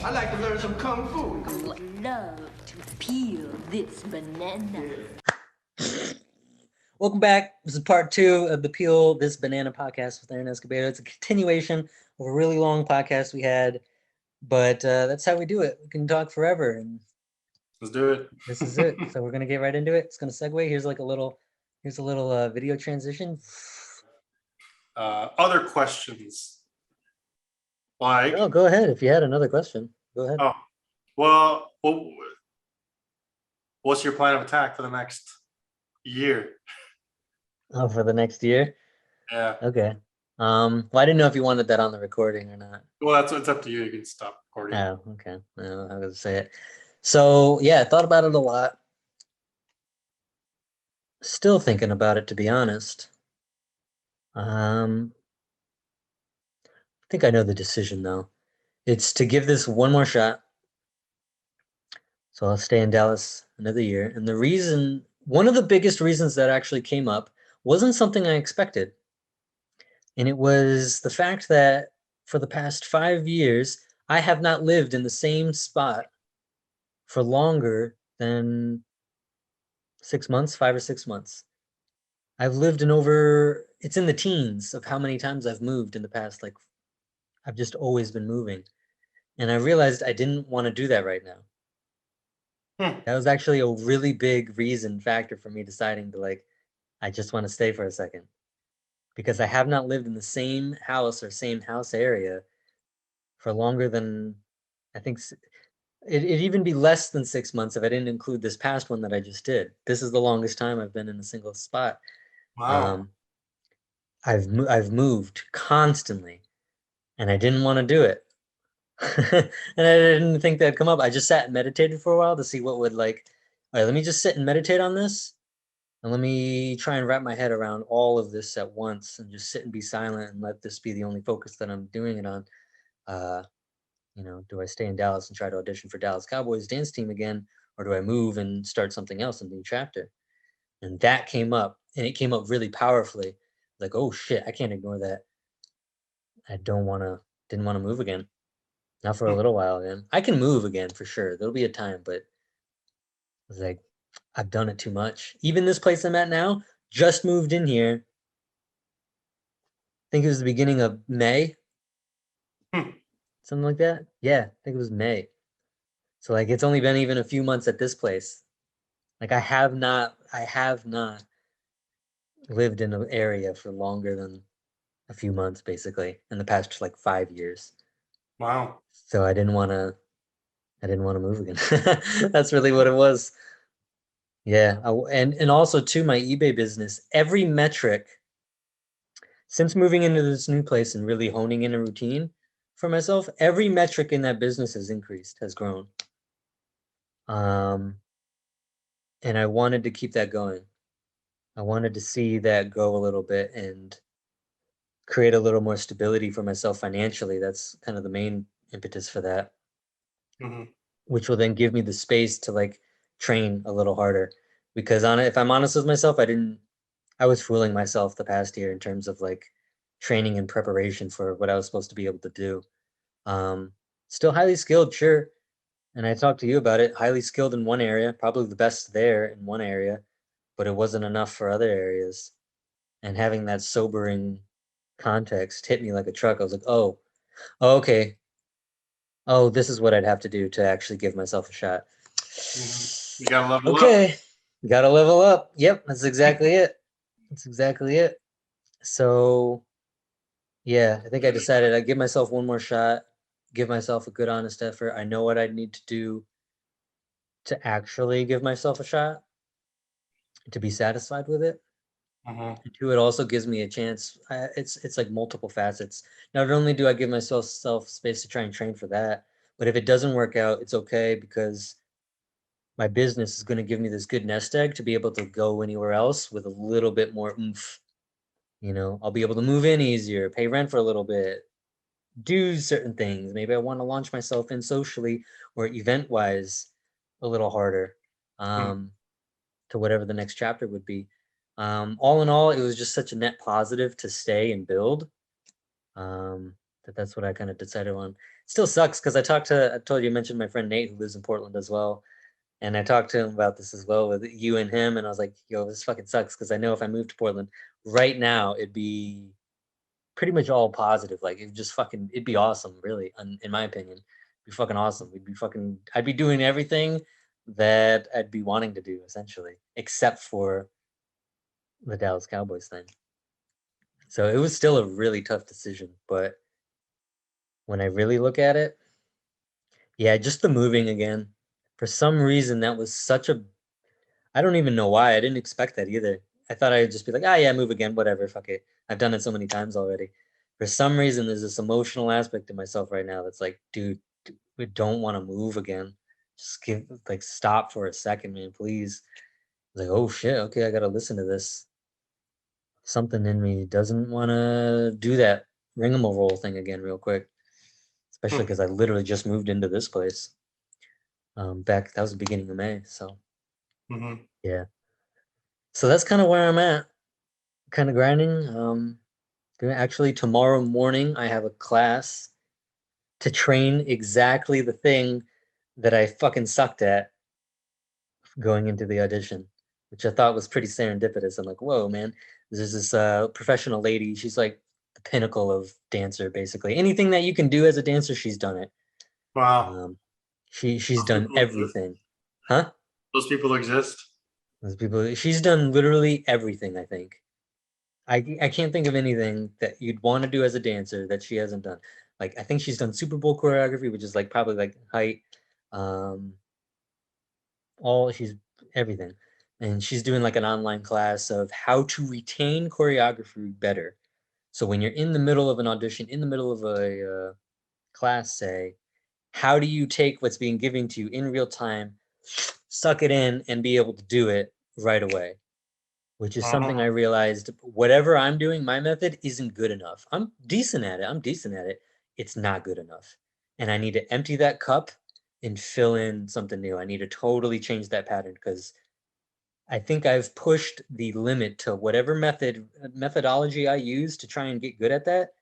I like to learn some kung fu. I would love to peel this banana. Welcome back. This is part 2 of the Peel This Banana podcast with Aaron Escobedo. It's a continuation of a really long podcast we had, but that's how we do it. We can talk forever, and let's do it. This is it. So we're gonna get right into it. It's gonna segue. Here's a little video transition. Other questions? Like, No, go ahead. If you had another question, go ahead. oh, well, what's your plan of attack for the next year? Oh, for the next year? Yeah. Okay. Well, I didn't know if you wanted that on the recording or not. Well, it's up to you. You can stop recording. Oh, okay. No, I was gonna say it. So yeah, I thought about it a lot. Still thinking about it, to be honest. I think I know the decision though. It's to give this one more shot. So I'll stay in Dallas another year. And the reason, one of the biggest reasons that actually came up wasn't something I expected. And it was the fact that for the past 5 years, I have not lived in the same spot for longer than 6 months, 5 or 6 months. I've lived in it's in the teens of how many times I've moved in the past. Like, I've just always been moving. And I realized I didn't want to do that right now. That was actually a really big factor for me deciding to I just want to stay for a second. Because I have not lived in the same house or same house area for longer than, I think, it'd even be less than 6 months if I didn't include this past one that I just did. This is the longest time I've been in a single spot. Wow. I've moved constantly, and I didn't want to do it. And I didn't think that'd come up. I just sat and meditated for a while to see what would all right, let me just sit and meditate on this. And let me try and wrap my head around all of this at once and just sit and be silent and let this be the only focus that I'm doing it on. Do I stay in Dallas and try to audition for Dallas Cowboys dance team again? Or do I move and start something else, a new chapter? And that came up, and it came up really powerfully. Like, oh shit, I can't ignore that. I didn't want to move again. Not for a little while again. I can move again for sure. There'll be a time, but I was like, I've done it too much. Even this place I'm at now, just moved in here. I think it was the beginning of May. Something like that. Yeah, I think it was May. So it's only been even a few months at this place. I have not lived in an area for longer than a few months, basically, in the past 5 years. Wow. So I didn't want to move again. That's really what it was. Yeah, and also too, my eBay business, every metric since moving into this new place and really honing in a routine for myself, every metric in that business has increased, has grown. And I wanted to keep that going. I wanted to see that grow a little bit and create a little more stability for myself financially. That's kind of the main impetus for that. Which will then give me the space to train a little harder. Because if I'm honest with myself, I was fooling myself the past year in terms of training and preparation for what I was supposed to be able to do. Still highly skilled, sure. And I talked to you about it, highly skilled in one area, probably the best there in one area, but it wasn't enough for other areas. And having that sobering context hit me like a truck. I was like, oh, okay. Oh, this is what I'd have to do to actually give myself a shot. You gotta level up. Okay, gotta level up. Yep, that's exactly it. That's exactly it. So, yeah, I think I decided I'd give myself one more shot, give myself a good, honest effort. I know what I'd need to do to actually give myself a shot, to be satisfied with it. And two, it also gives me a chance. It's like multiple facets. Not only do I give myself space to try and train for that, but if it doesn't work out, it's okay because my business is going to give me this good nest egg to be able to go anywhere else with a little bit more oomph. I'll be able to move in easier, pay rent for a little bit, do certain things. Maybe I want to launch myself in socially or event-wise a little harder to whatever the next chapter would be. All in all, it was just such a net positive to stay and build. that's what I kind of decided on. Still sucks because I told you, I mentioned my friend Nate who lives in Portland as well. And I talked to him about this as well with you and him. And I was like, yo, this fucking sucks. Because I know if I moved to Portland right now, it'd be pretty much all positive. Like it'd be awesome, really, in my opinion. It'd be fucking awesome. I'd be doing everything that I'd be wanting to do, essentially, except for the Dallas Cowboys thing. So it was still a really tough decision. But when I really look at it, yeah, just the moving again. For some reason, that was I don't even know why. I didn't expect that either. I thought I'd just be like, yeah, move again, whatever, fuck it. I've done it so many times already. For some reason, there's this emotional aspect to myself right now that's like, dude, we don't want to move again. Just stop for a second, man, please. Like, oh shit, okay, I gotta listen to this. Something in me doesn't want to do that ringamarole thing again real quick. Especially because I literally just moved into this place. That was the beginning of May, so yeah. So that's kind of where I'm at. Kind of grinding. Actually, tomorrow morning I have a class to train exactly the thing that I fucking sucked at going into the audition, which I thought was pretty serendipitous. I'm like, whoa, man. There's this professional lady. She's like the pinnacle of dancer, basically. Anything that you can do as a dancer, she's done it. Wow. She's done everything. Huh? Those people exist. She's done literally everything, I think. I can't think of anything that you'd want to do as a dancer that she hasn't done. Like I think she's done Super Bowl choreography, which is like probably like height, she's everything. And she's doing like an online class of how to retain choreography better. So when you're in the middle of an audition, in the middle of a class, say, how do you take what's being given to you in real time, suck it in, and be able to do it right away? Which is something I realized whatever I'm doing, my method isn't good enough. I'm decent at it. It's not good enough. And I need to empty that cup and fill in something new. I need to totally change that pattern because I think I've pushed the limit to whatever methodology I use to try and get good at that.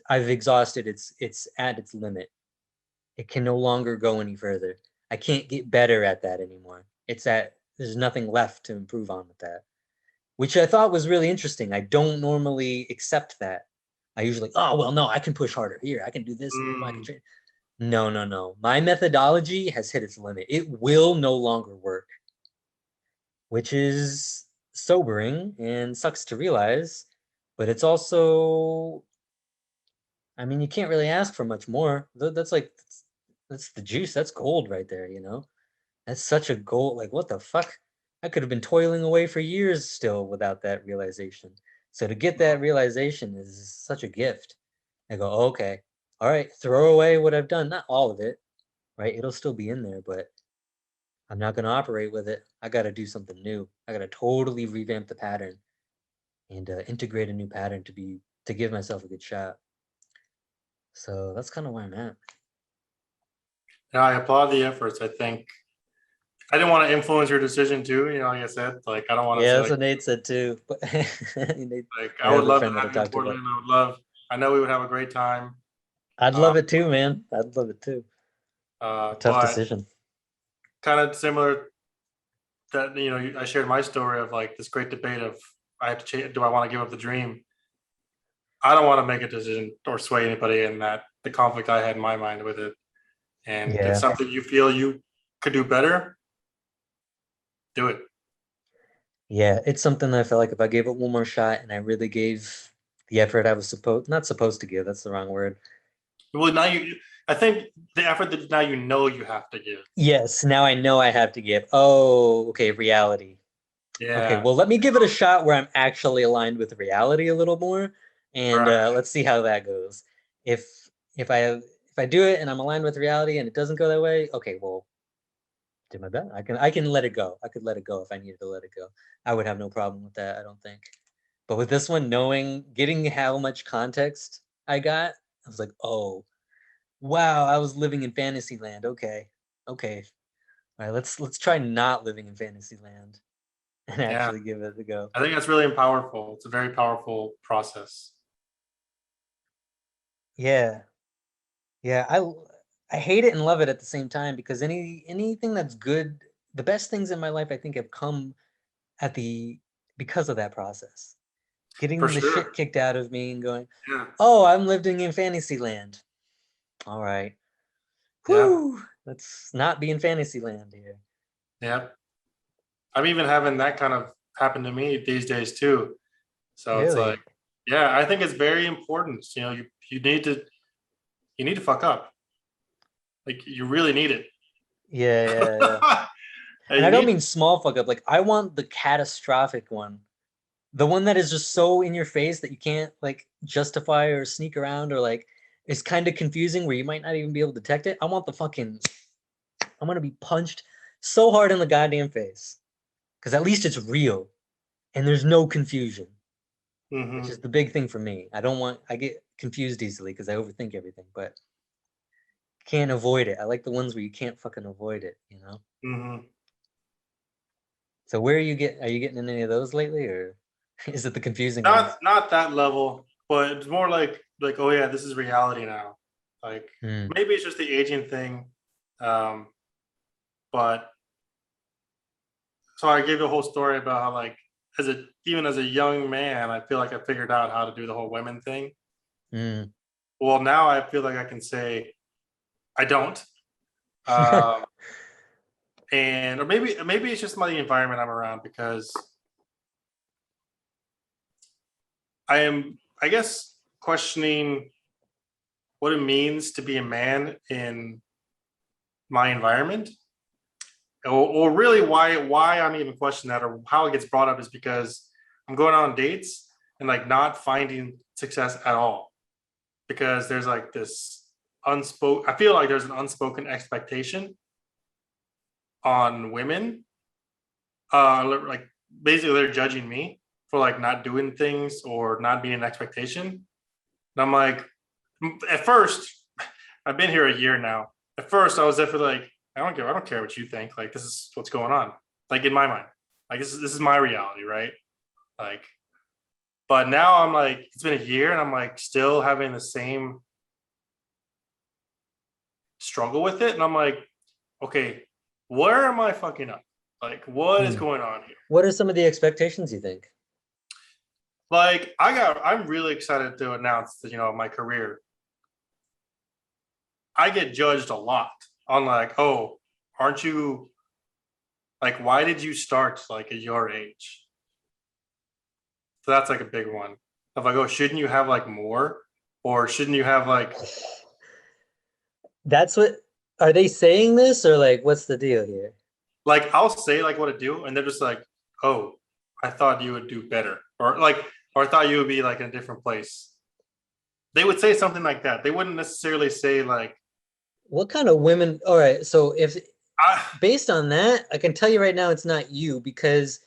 I've exhausted it's at its limit. It can no longer go any further. I can't get better at that anymore. There's nothing left to improve on with that, which I thought was really interesting. I don't normally accept that. I usually, oh, well, no, I can push harder here. I can do this. I can train. No. My methodology has hit its limit. It will no longer work, which is sobering and sucks to realize. But it's also, I mean, you can't really ask for much more. That's the juice. That's gold right there, you know? That's such a goal. Like, what the fuck? I could have been toiling away for years still without that realization. So to get that realization is such a gift. I go, okay, all right, throw away what I've done. Not all of it, right? It'll still be in there, but I'm not going to operate with it. I got to do something new. I got to totally revamp the pattern and integrate a new pattern to give myself a good shot. So that's kind of where I'm at. Yeah, I applaud the efforts. I think I didn't want to influence your decision too. Like I said, like I don't want to. Yeah, say, that's what Nate said too. But I would love to have you in Portland. I know we would have a great time. I'd love it too, man. I'd love it too. Tough decision. Kind of similar. That I shared my story of like this great debate of I have to change. Do I want to give up the dream? I don't want to make a decision or sway anybody in that the conflict I had in my mind with it. And if it's something you feel you could do better, do it. Yeah, it's something that I felt like if I gave it one more shot and I really gave the effort I was not supposed to give, that's the wrong word. Well, now I think the effort that now you have to give. Yes, now I know I have to give. Oh, okay, reality. Yeah. Okay, well, let me give it a shot where I'm actually aligned with reality a little more, and let's see how that goes. If I do it and I'm aligned with reality and it doesn't go that way, okay, well, did my best. I can let it go. I could let it go if I needed to let it go. I would have no problem with that, I don't think. But with this one, getting how much context I got, I was like, oh, wow, I was living in fantasy land. Okay. All right, let's try not living in fantasy land and actually give it a go. I think that's really powerful. It's a very powerful process. Yeah. Yeah, I hate it and love it at the same time because anything that's good, the best things in my life I think have come at the because of that process. For Getting the shit sure. kicked out of me and going, Yeah. "Oh, I'm living in fantasy land." All right. Yeah. Whoo! Let's not be in fantasy land here. Yeah. I'm even having that kind of happen to me these days too. So it's like, Really? yeah, I think it's very important. You know, you need to fuck up. Like you really need it. Yeah, yeah, yeah. And And you I don't need mean small fuck up. Like I want the catastrophic one. The one that is just so in your face that you can't like justify or sneak around or like is kind of confusing where you might not even be able to detect it. I want the fucking I'm gonna be punched so hard in the goddamn face. Because at least it's real and there's no confusion, which is Mhm. the big thing for me. I get confused easily because I overthink everything, but can't avoid it. I like the ones where you can't fucking avoid it, you know? Mhm. So where are you getting in any of those lately or is it the confusing ones? Not that level, but it's more like oh yeah, this is reality now. Like Hmm. maybe it's just the aging thing. Um, but so I gave the whole story about how like even as a young man, I feel like I figured out how to do the whole women thing. Hmm. Well, now I feel like I can say I don't. Um, and or maybe it's just my environment I'm around because I am I guess questioning what it means to be a man in my environment. Or really why I'm even questioning that or how it gets brought up is because I'm going on dates and like not finding success at all because there's like this unspoken I feel like there's an unspoken expectation on women like basically they're judging me for like not doing things or not being an expectation. And I'm like, at first, I've been here a year now. At first, I was definitely like, I don't care what you think. Like, this is what's going on. Like in my mind, like this is my reality, right? Like, but now I'm like, it's been a year, and I'm like still having the same struggle with it, and I'm like, okay, where am I fucking up? Like, what is Hmm. going on here? What are some of the expectations you think? Like I'm really excited to announce that my career. I get judged a lot on like, oh, aren't you like why did you start like at your age? So that's like a big one. Of like, oh, shouldn't you have like more? Or shouldn't you have That's what are they saying this or like what's the deal here? like I'll say like what to do, and they're just like, oh, I thought you would do better. Or I thought you would be like in a different place. They would say something like that. They wouldn't necessarily say like What kind of women? All right, so if I based on that, I can tell you right now it's not you because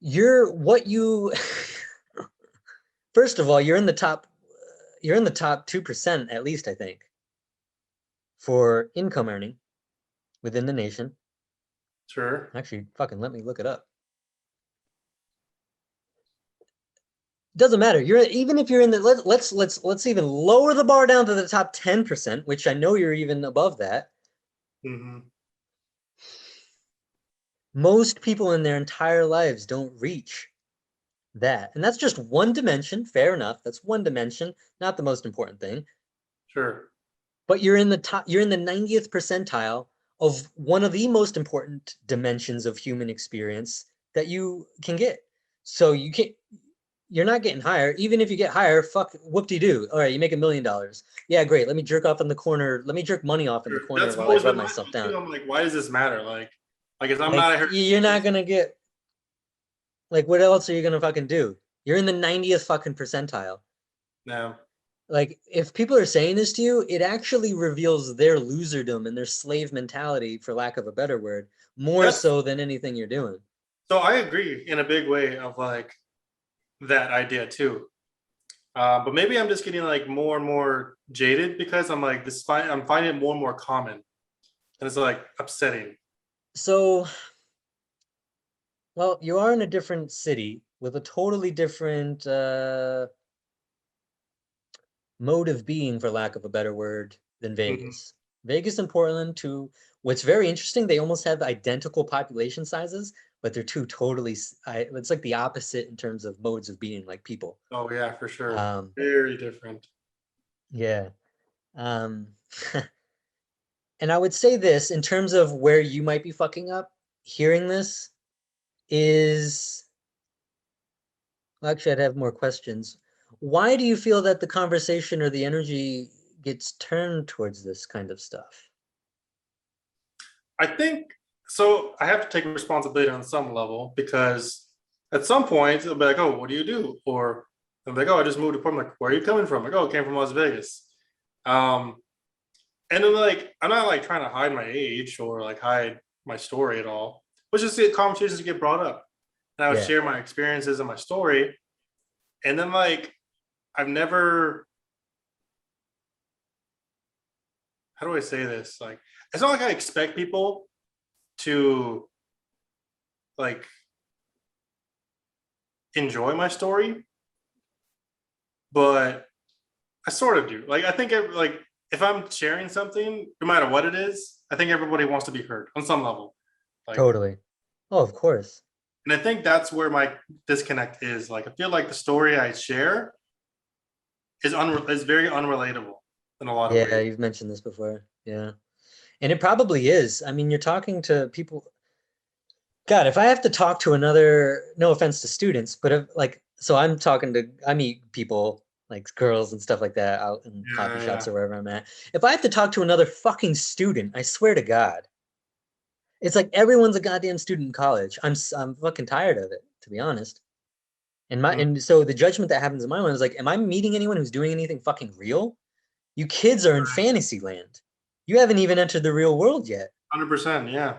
you're what you first of all, you're in the top 2% at least, I think, for income earning within the nation. sure. Actually, fucking let me look it up. Doesn't matter. You're even if you're in the let's even lower the bar down to the top 10%, which I know you're even above that. Hmm. Most people in their entire lives don't reach that. And that's just one dimension. Fair enough. That's one dimension, not the most important thing. Sure. But you're in the 90th percentile of one of the most important dimensions of human experience that you can get. So you're not getting higher. Even if you get higher, fuck whoop-de-doo. All right, you make $1 million. Yeah, great. Let me jerk off in the corner. Let me jerk money off in the Sure. corner That's while I always rub been my myself thing down. too. I'm like, why does this matter? Like if I'm Like not here, you're not gonna get like what else are you gonna fucking do? You're in the 90th fucking percentile. no. Like if people are saying this to you, it actually reveals their loserdom and their slave mentality, for lack of a better word, more That's so than anything you're doing. so I agree in a big way of like that idea too. But maybe I'm just getting like more and more jaded because I'm like this. I'm finding it more and more common, and it's like upsetting. So, well, you are in a different city with a totally different mode of being, for lack of a better word, than Mhm. Vegas. Vegas and Portland, too. What's very interesting, they almost have identical population sizes, but they're two totally. It's like the opposite in terms of modes of being, like people. Oh yeah, for sure. Um, Very different. yeah. Um, and I would say this in terms of where you might be fucking up. Hearing this is. Well, actually, I'd have more questions. Why do you feel that the conversation or the energy gets turned towards this kind of stuff? I think so. I have to take responsibility on some level because at some point they'll be like, "Oh, what do you do?" Or I'm like, "Oh, I just moved to Portland." Like, where are you coming from? Like, "Oh, I came from Las Vegas." Um, and then like, I'm not like trying to hide my age or like hide my story at all. But just the conversations get brought up, and I would Yeah, share my experiences and my story. And then like, I've never. How do I say this? Like, it's not like I expect people to like enjoy my story, but I sort of do. Like I think like if I'm sharing something, no matter what it is, I think everybody wants to be heard on some level. Like, totally. Oh, of course. and I think that's where my disconnect is. Like I feel like the story I share is very unrelatable in a lot of Yeah, ways. you've mentioned this before. Yeah. And it probably is. I mean, you're talking to people. God, if I have to talk to another, no offense to students, but if, like, so I meet people like girls and stuff like that out in coffee Yeah, shops yeah. or wherever I'm at. If I have to talk to another fucking student, I swear to God, it's like everyone's a goddamn student in college. I'm fucking tired of it, to be honest. Mm, And so the judgment that happens in my mind is like, am I meeting anyone who's doing anything fucking real? You kids are in fantasy land. You haven't even entered the real world yet. 100%. Yeah,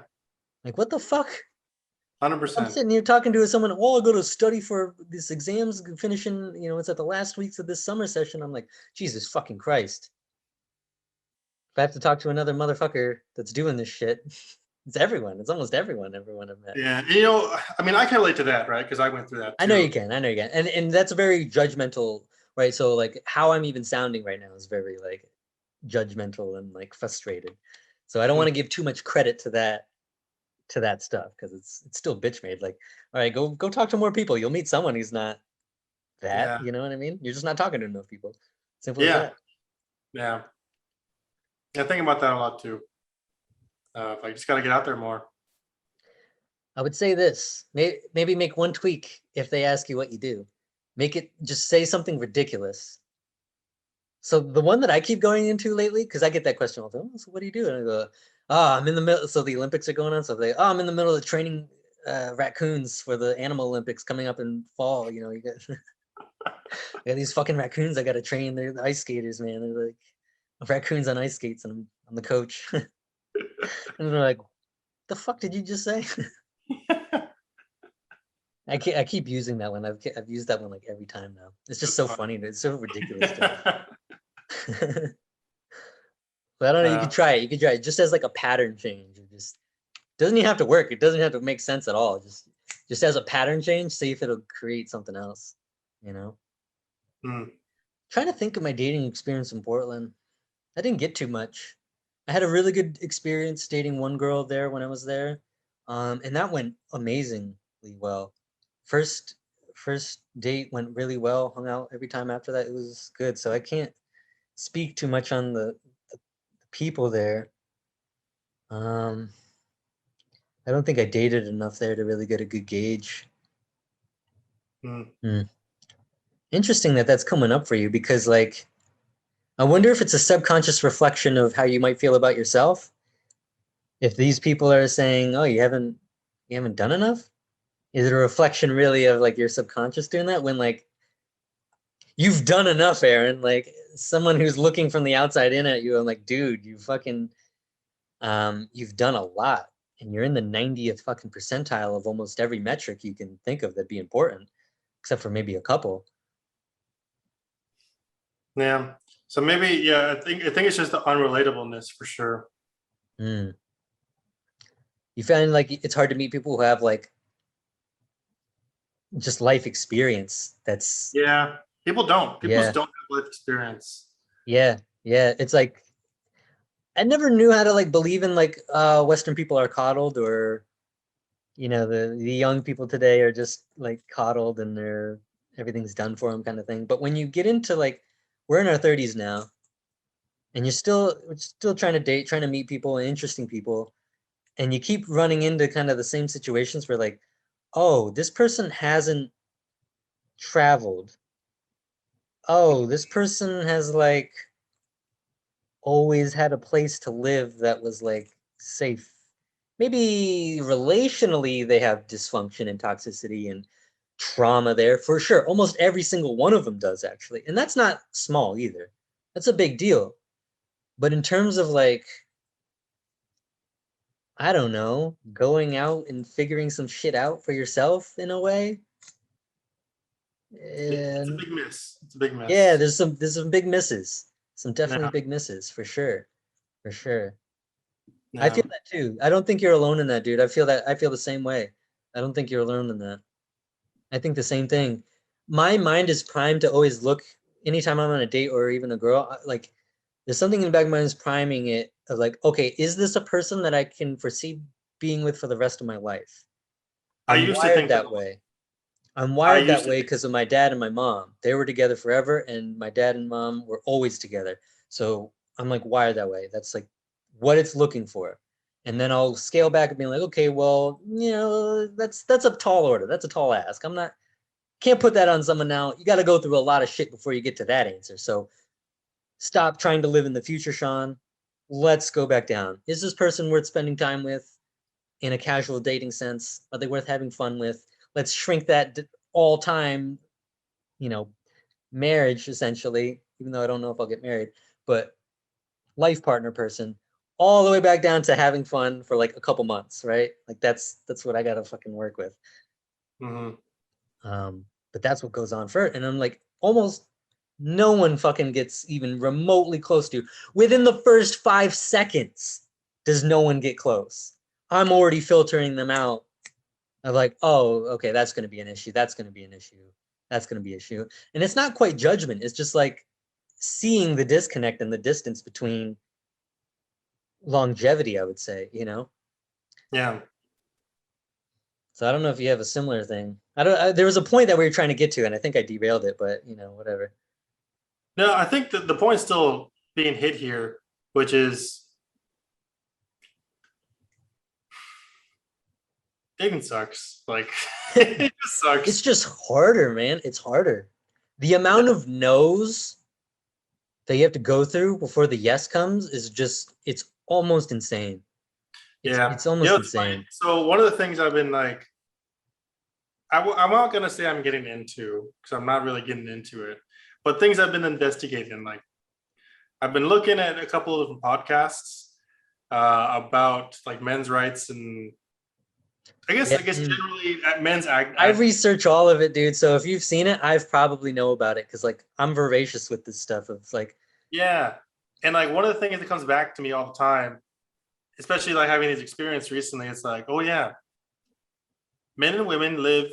Like, what the fuck? I'm 100%. sitting here talking to someone, oh, I go to study for this exams finishing, it's at the last weeks of this summer session. I'm like, Jesus fucking Christ. If I have to talk to another motherfucker that's doing this shit, it's everyone. It's almost everyone I've met. Yeah, and, I mean, I can relate to that, right? Because I went through that I know too. you can. I know you can. And that's very judgmental, right? So like how I'm even sounding right now is very like judgmental and like frustrated. So I don't want Mm, to give too much credit to that stuff because it's still bitch made. Like, all right, go talk to more people. You'll meet someone who's not that, yeah, you know what I mean? You're just not talking to enough people. Simple as yeah, that. yeah. I think about that a lot too. I just got to get out there more. I would say this. Maybe make one tweak if they ask you what you do. Make it just say something ridiculous. So the one that I keep going into lately, because I get that question all the time. So what do you do? And I go, oh, I'm in the middle. So the Olympics are going on. So I'm in the middle of training raccoons for the Animal Olympics coming up in fall. You got, I got these fucking raccoons I got to train. They're the ice skaters, man. They're like raccoons on ice skates, and I'm the coach. And they're like, the fuck did you just say? I keep using that one. I've used that one like every time now. It's just That's so funny. funny. It's so ridiculous to me. But I don't know. You uh, could try it. You could try it just as like a pattern change. It just doesn't even have to work. It doesn't have to make sense at all. Just as a pattern change, see if it'll create something else. You know. mm, Trying to think of my dating experience in Portland. I didn't get too much. I had a really good experience dating one girl there when I was there, and that went amazingly well. First first date went really well. Hung out every time after that. It was good. So I can't speak too much on the people there. Um, I don't think I dated enough there to really get a good gauge. mm. Hmm. Interesting that that's coming up for you because like I wonder if it's a subconscious reflection of how you might feel about yourself. If these people are saying, "Oh, you haven't done enough," is it a reflection really of like your subconscious doing that when like you've done enough, Aaron? Like someone who's looking from the outside in at you, I'm like, dude, you've done a lot, and you're in the 90th fucking percentile of almost every metric you can think of that'd be important, except for maybe a couple. Yeah. So maybe, yeah, I think it's just the unrelatableness for sure. Mm. You find like it's hard to meet people who have like just life experience. That's Yeah. People don't. People just yeah, don't have life experience. Yeah, yeah. It's like I never knew how to like believe in like Western people are coddled, or the young people today are just like coddled and they're everything's done for them kind of thing. But when you get into like we're in our 30s now, and we're still trying to date, trying to meet people and interesting people, and you keep running into kind of the same situations where like, oh, this person hasn't traveled. Oh, this person has like always had a place to live that was like safe. Maybe relationally they have dysfunction and toxicity and trauma there for sure. Almost every single one of them does actually. And that's not small either. That's a big deal. But in terms of like, I don't know, going out and figuring some shit out for yourself in a way. It's a And big miss. It's a big yeah, miss. there's some big misses. Some definitely Yeah, big misses for sure. For sure. I yeah. feel that too. I don't think you're alone in that, dude. I feel the same way. I don't think you're alone in that. I think the same thing. My mind is primed to always look anytime I'm on a date or even a girl, like there's something in the back of my mind is priming it of like, okay, is this a person that I can foresee being with for the rest of my life? I I'm used to wired think that. that way. I'm I wired that used to way think. because of my dad and my mom. They were together forever, and my dad and mom were always together. So I'm like wired that way. That's like what it's looking for. And then I'll scale back and be like, okay, well, that's a tall order. That's a tall ask. I'm not can't put that on someone now. You got to go through a lot of shit before you get to that answer. So stop trying to live in the future, Sean. Let's go back down. Is this person worth spending time with in a casual dating sense? Are they worth having fun with? Let's shrink that all time, you know, marriage essentially, even though I don't know if I'll get married, but life partner person all the way back down to having fun for like a couple months, right? Like that's what I got to fucking work with. Mhm. But that's what goes on first. And I'm like, almost no one fucking gets even remotely close to. Within the first 5 seconds, does no one get close? I'm already filtering them out of like, oh, okay, that's going to be an issue. That's going to be an issue. That's going to be an issue. And it's not quite judgment. It's just like seeing the disconnect and the distance between longevity, I would say. Yeah. So I don't know if you have a similar thing. There was a point that we were trying to get to, and I think I derailed it, but whatever. No, I think that the point's still being hit here, which is dating sucks. Like it just It's sucks. just harder, man. It's harder. The amount of no's that you have to go through before the yes comes is just, it's almost insane. It's Yeah. it's almost It's funny. insane. So one of the things I've been like, I'm not gonna say I'm getting into because I'm not really getting into it, but things I've been investigating. Like I've been looking at a couple of different podcasts about like men's rights and Yeah, I guess and generally at men's I research all of it, dude. So if you've seen it, I've probably know about it because like I'm voracious with this stuff. Of like, yeah. And like one of the things that comes back to me all the time, especially like having these experience recently, it's like, oh yeah, men and women live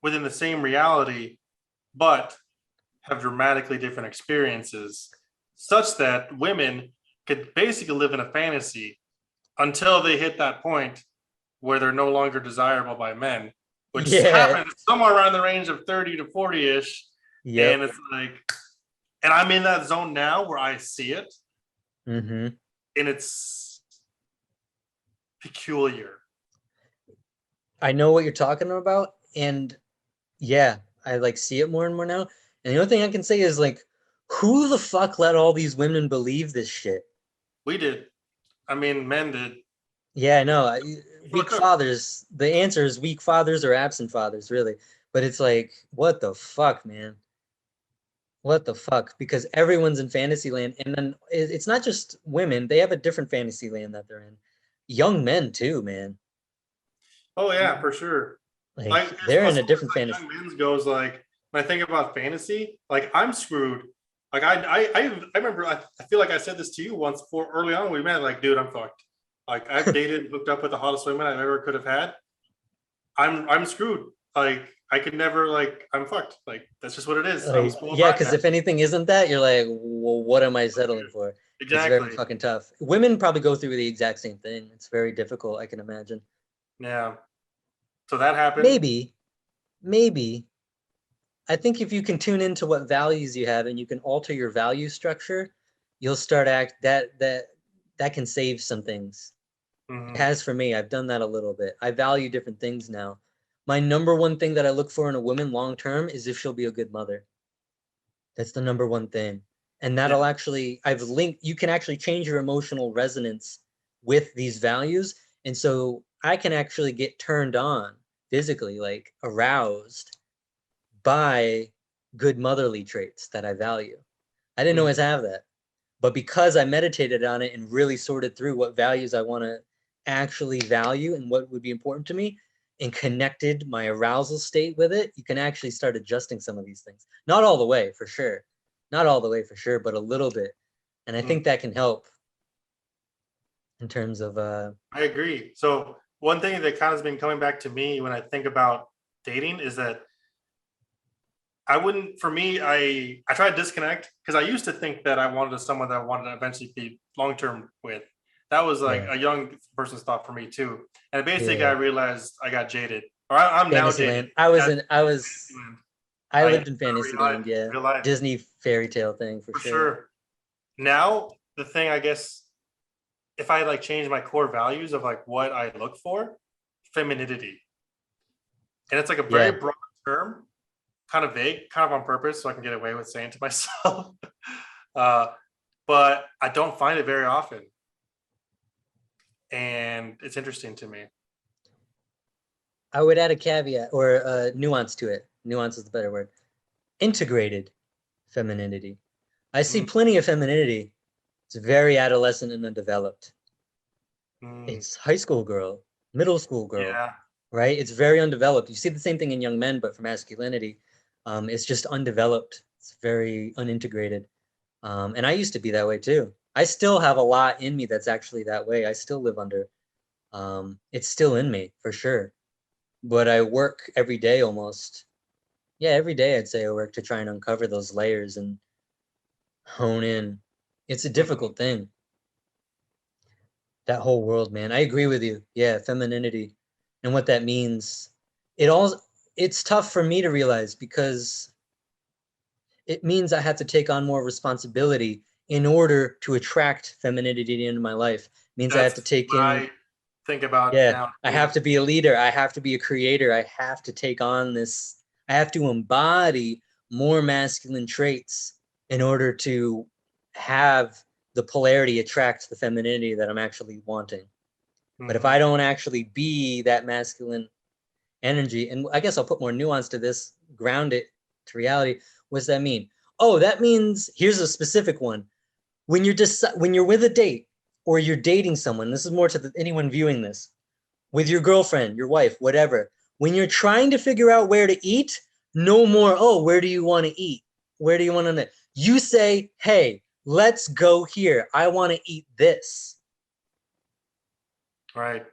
within the same reality, but have dramatically different experiences, such that women could basically live in a fantasy until they hit that point where they're no longer desirable by men, which yeah, happens somewhere around the range of 30 to 40 ish. And yep. it's like, and I'm in that zone now where I see it Mm-hmm. and it's peculiar. I know what you're talking about, and yeah, I like see it more and more now. And the only thing I can say is like, who the fuck let all these women believe this shit? We did. I mean, men did. Yeah, I know. Well, Weak fathers. The answer is weak fathers or absent fathers, really. But it's like, what the fuck, man? What the fuck? Because everyone's in fantasy land, and then it's not just women. They have a different fantasy land that they're in. Young men too, man. oh yeah, for sure. Like Like they're as in a far as different like fantasy. young men's goes, like when I think about fantasy, like I'm screwed. Like I remember I feel like I said this to you once before early on we met. Like, dude, I'm fucked. Like I've dated, hooked up with the hottest women I've ever could have had. I'm screwed. Like I could never like I'm fucked. Like that's just what it is. I'm a Like, spoiled yeah, brat because now. if anything isn't that, you're like, well, what am I settling for? It's very Exactly. fucking tough. Women probably go through the exact same thing. It's very difficult, I can imagine. Yeah. So that happened. Maybe, maybe. I think if you can tune into what values you have and you can alter your value structure, you'll start act that can save some things. It Mhm. has for me. I've done that a little bit. I value different things now. My number one thing that I look for in a woman long term is if she'll be a good mother. That's the number one thing. And Yeah. that'll actually, I've linked, you can actually change your emotional resonance with these values. And so I can actually get turned on physically, like aroused by good motherly traits that I value. I didn't Mhm. always have that. But because I meditated on it and really sorted through what values I want to actually value and what would be important to me and connected my arousal state with it, you can actually start adjusting some of these things. Not all the way, for sure. Not all the way, for sure, but a little bit. And I Mhm. think that can help in terms of, I agree. So one thing that kind of has been coming back to me when I think about dating is that I wouldn't for me, I try to disconnect because I used to think that I wanted someone that I wanted to eventually be long term with. That was like yeah, a young person's thought for me too. And basically I yeah, realized I got jaded. Or I'm now jaded. Fantasyland. I was As in, I was, Fantasyland. I I lived in Fantasyland, real life, yeah. real life. Disney fairy tale thing for For sure. sure. Now the thing I guess if I like change my core values of like what I look for, femininity. And it's like a very Yeah. broad term, kind of vague, kind of on purpose, so I can get away with saying to myself. uh, but I don't find it very often, and it's interesting to me. I would add a caveat or a nuance to it. Nuance is the better word. Integrated femininity. I see Mm, plenty of femininity. It's very adolescent and undeveloped. mm, It's high school girl, middle school girl, yeah, right? It's very undeveloped. You see the same thing in young men, but for masculinity, it's just undeveloped. It's very unintegrated. And I used to be that way too. I still have a lot in me that's actually that way. I still live under. It's still in me for sure. But I work every day almost. Yeah, every day I'd say I work to try and uncover those layers and hone in. It's a mm, difficult thing. That whole world, man. I agree with you. Yeah, femininity and what that means. It all it's tough for me to realize because it means I have to take on more responsibility in order to attract femininity into my life. It means I have that's to take what in, I think about yeah, now I too. have to be a leader. I have to be a creator. I have to take on this. I have to embody more masculine traits in order to have the polarity attract the femininity that I'm actually wanting. But if Mhm, I don't actually be that masculine energy, and I guess I'll put more nuance to this, ground it to reality. What does that mean? Oh, that means here's a specific one. When you're when you're with a date or you're dating someone, this is more to anyone viewing this, with your girlfriend, your wife, whatever. When you're trying to figure out where to eat, no more, oh, where do you want to eat? Where do you want to? You say, hey, let's go here. I want to eat this. right.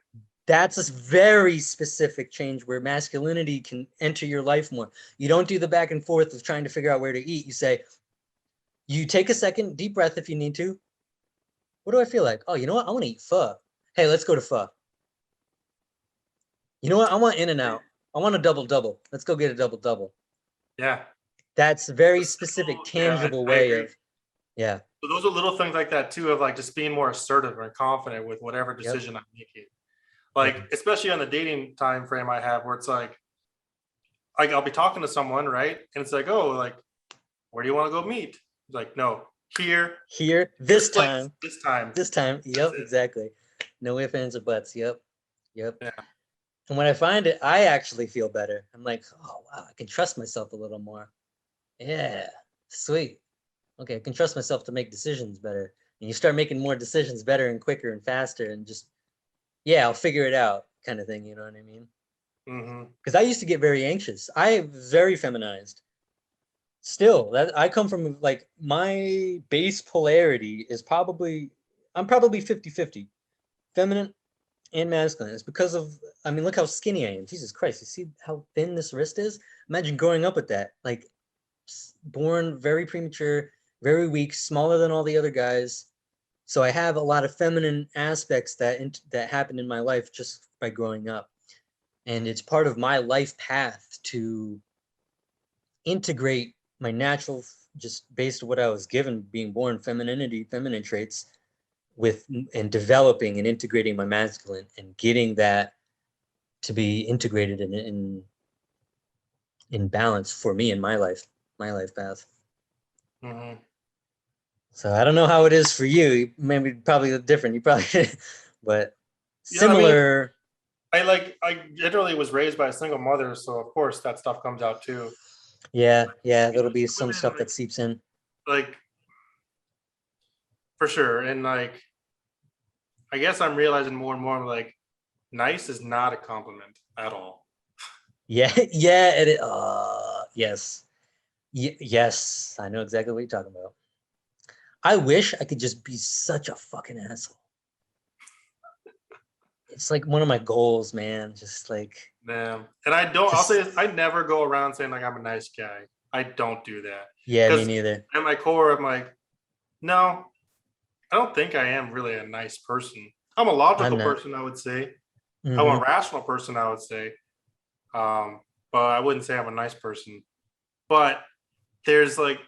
That's a very specific change where masculinity can enter your life more. You don't do the back and forth of trying to figure out where to eat. You say, you take a second, deep breath if you need to. What do I feel like? Oh, you know what? I want to eat pho. Hey, let's go to pho. You know what? I want In and Out. I want a double double. Let's go get a double double. Yeah. That's a very The specific, simple, yeah, tangible I way agree. of, yeah, So those are little things like that too, of like just being more assertive and confident with whatever yep, decision I'm making. yep, Like especially on the dating time frame I have, where it's like I'll be talking to someone, right? And it's like, oh, like, where do you want to go meet? It's like, no, here, here, this this place, time, this time. this time, That's yep, it. exactly. No ifs, ands, or buts, yep, yep. Yeah. And when I find it, I actually feel better. I'm like, oh, wow, I can trust myself a little more. Yeah, sweet. Okay, I can trust myself to make decisions better. And you start making more decisions better and quicker and faster and just, yeah, I'll figure it out kind of thing. You know what I mean? Hmm. Because I used to get very anxious. I am very feminized. Still, that I come from like my base polarity is probably I'm probably 50-50 feminine. and masculine. It's because of, I mean, look how skinny I am. Jesus Christ, you see how thin this wrist is? Imagine growing up with that. Like, born very premature, very weak, smaller than all the other guys. So I have a lot of feminine aspects that happened in my life just by growing up. And it's part of my life path to integrate my natural, just based on what I was given, being born, femininity, feminine traits, with and developing and integrating my masculine and getting that to be integrated in balance for me in my life path. Mm-hmm. So I don't know how it is for you. Maybe probably different. You probably, but Yeah, I mean, similar. I literally was raised by a single mother, so of course that stuff comes out too. Yeah, yeah. You know, There'll be some women stuff that seeps in. like for sure, and like I guess I'm realizing more and more like nice is not a compliment at all. Yeah, yeah. It. Yes, yes. I know exactly what you're talking about. I wish I could just be such a fucking asshole. It's like one of my goals, man. Just like, Yeah, and I don't. I'll say just this, I never go around saying like I'm a nice guy. I don't do that yeah, me because neither. at my core, I'm like, no, I don't think I am really a nice person. I'm a I'm logical not. person, I would say. I'm a Mm-hmm. rational person, I would say. Um, but I wouldn't say I'm a nice person. But there's like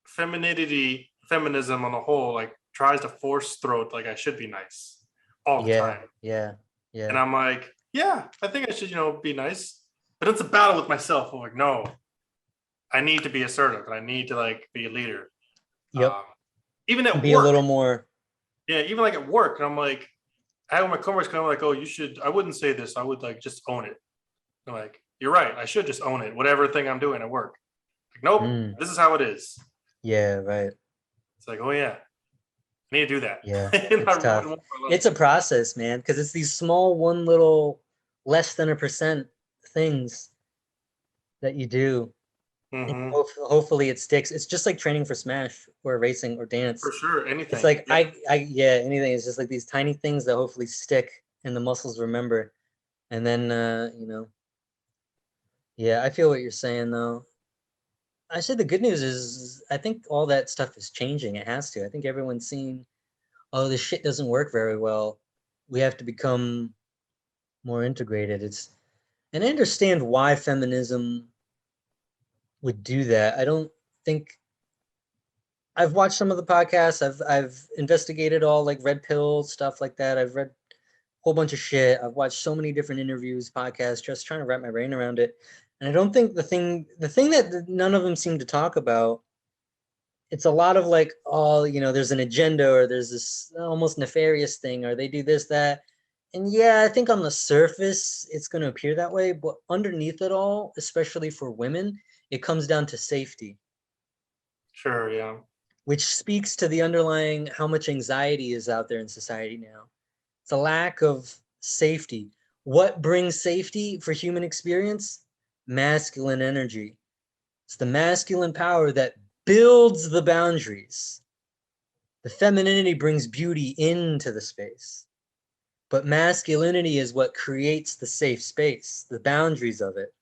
femininity, feminism on the whole, like tries to force throat like I should be nice all the Yeah, time. yeah, And yeah. I'm like, yeah, I think I should, be nice. But it's a battle with myself. I'm like, no, I need to be assertive and I need to like be a leader. Yep. Um, even at Be a work, little more. yeah, even like at work, and I'm like, I have my coworkers kind of like, oh, you should. I wouldn't say this. I would like just own it. I'm like, you're right. I should just own it. Whatever thing I'm doing at work. Like, nope, Mm, this is how it is. yeah, right. It's like, oh yeah, I need to do that. Yeah, And it's I more tough. and more It's a process, man, because it's these small one little less than a percent things that you do. And mm-hmm. hopefully it sticks. It's just like training for Smash or racing or For dance. sure, It's anything. like Yeah, yeah, anything. It's just like these tiny things that hopefully stick and the muscles remember. And then yeah, I feel what you're saying though. I say the good news is I think all that stuff is changing. It has to. I think everyone's seeing, oh, this shit doesn't work very well. We have to become more integrated. It's and I understand why feminism would do that. I don't think I've watched some of the podcasts. I've investigated all like red pill stuff like that. I've read a whole bunch of shit. I've watched so many different interviews, podcasts, just trying to wrap my brain around it. And I don't think the thing that none of them seem to talk about, it's a lot of like, oh, there's an agenda or there's this almost nefarious thing or they do this, that. And yeah, I think on the surface it's going to appear that way, but underneath it all, especially for women, it comes down to safety, sure, yeah, which speaks to the underlying how much anxiety is out there in society now. It's a lack of safety. What brings safety for human experience? Masculine energy. It's the masculine power that builds the boundaries. The femininity brings beauty into the space. But masculinity is what creates the safe space, the boundaries of it.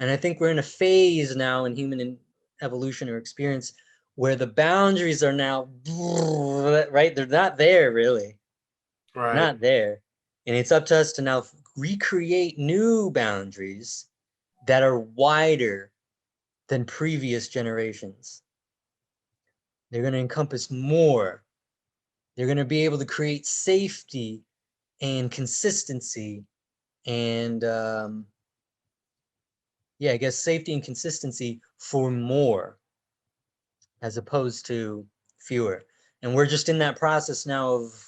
And I think we're in a phase now in human evolution or experience where the boundaries are now, right? They're not there really. They're right. not there. And it's up to us to now recreate new boundaries that are wider than previous generations. They're going to encompass more. They're going to be able to create safety and consistency and yeah, I guess safety and consistency for more as opposed to fewer. And we're just in that process now of,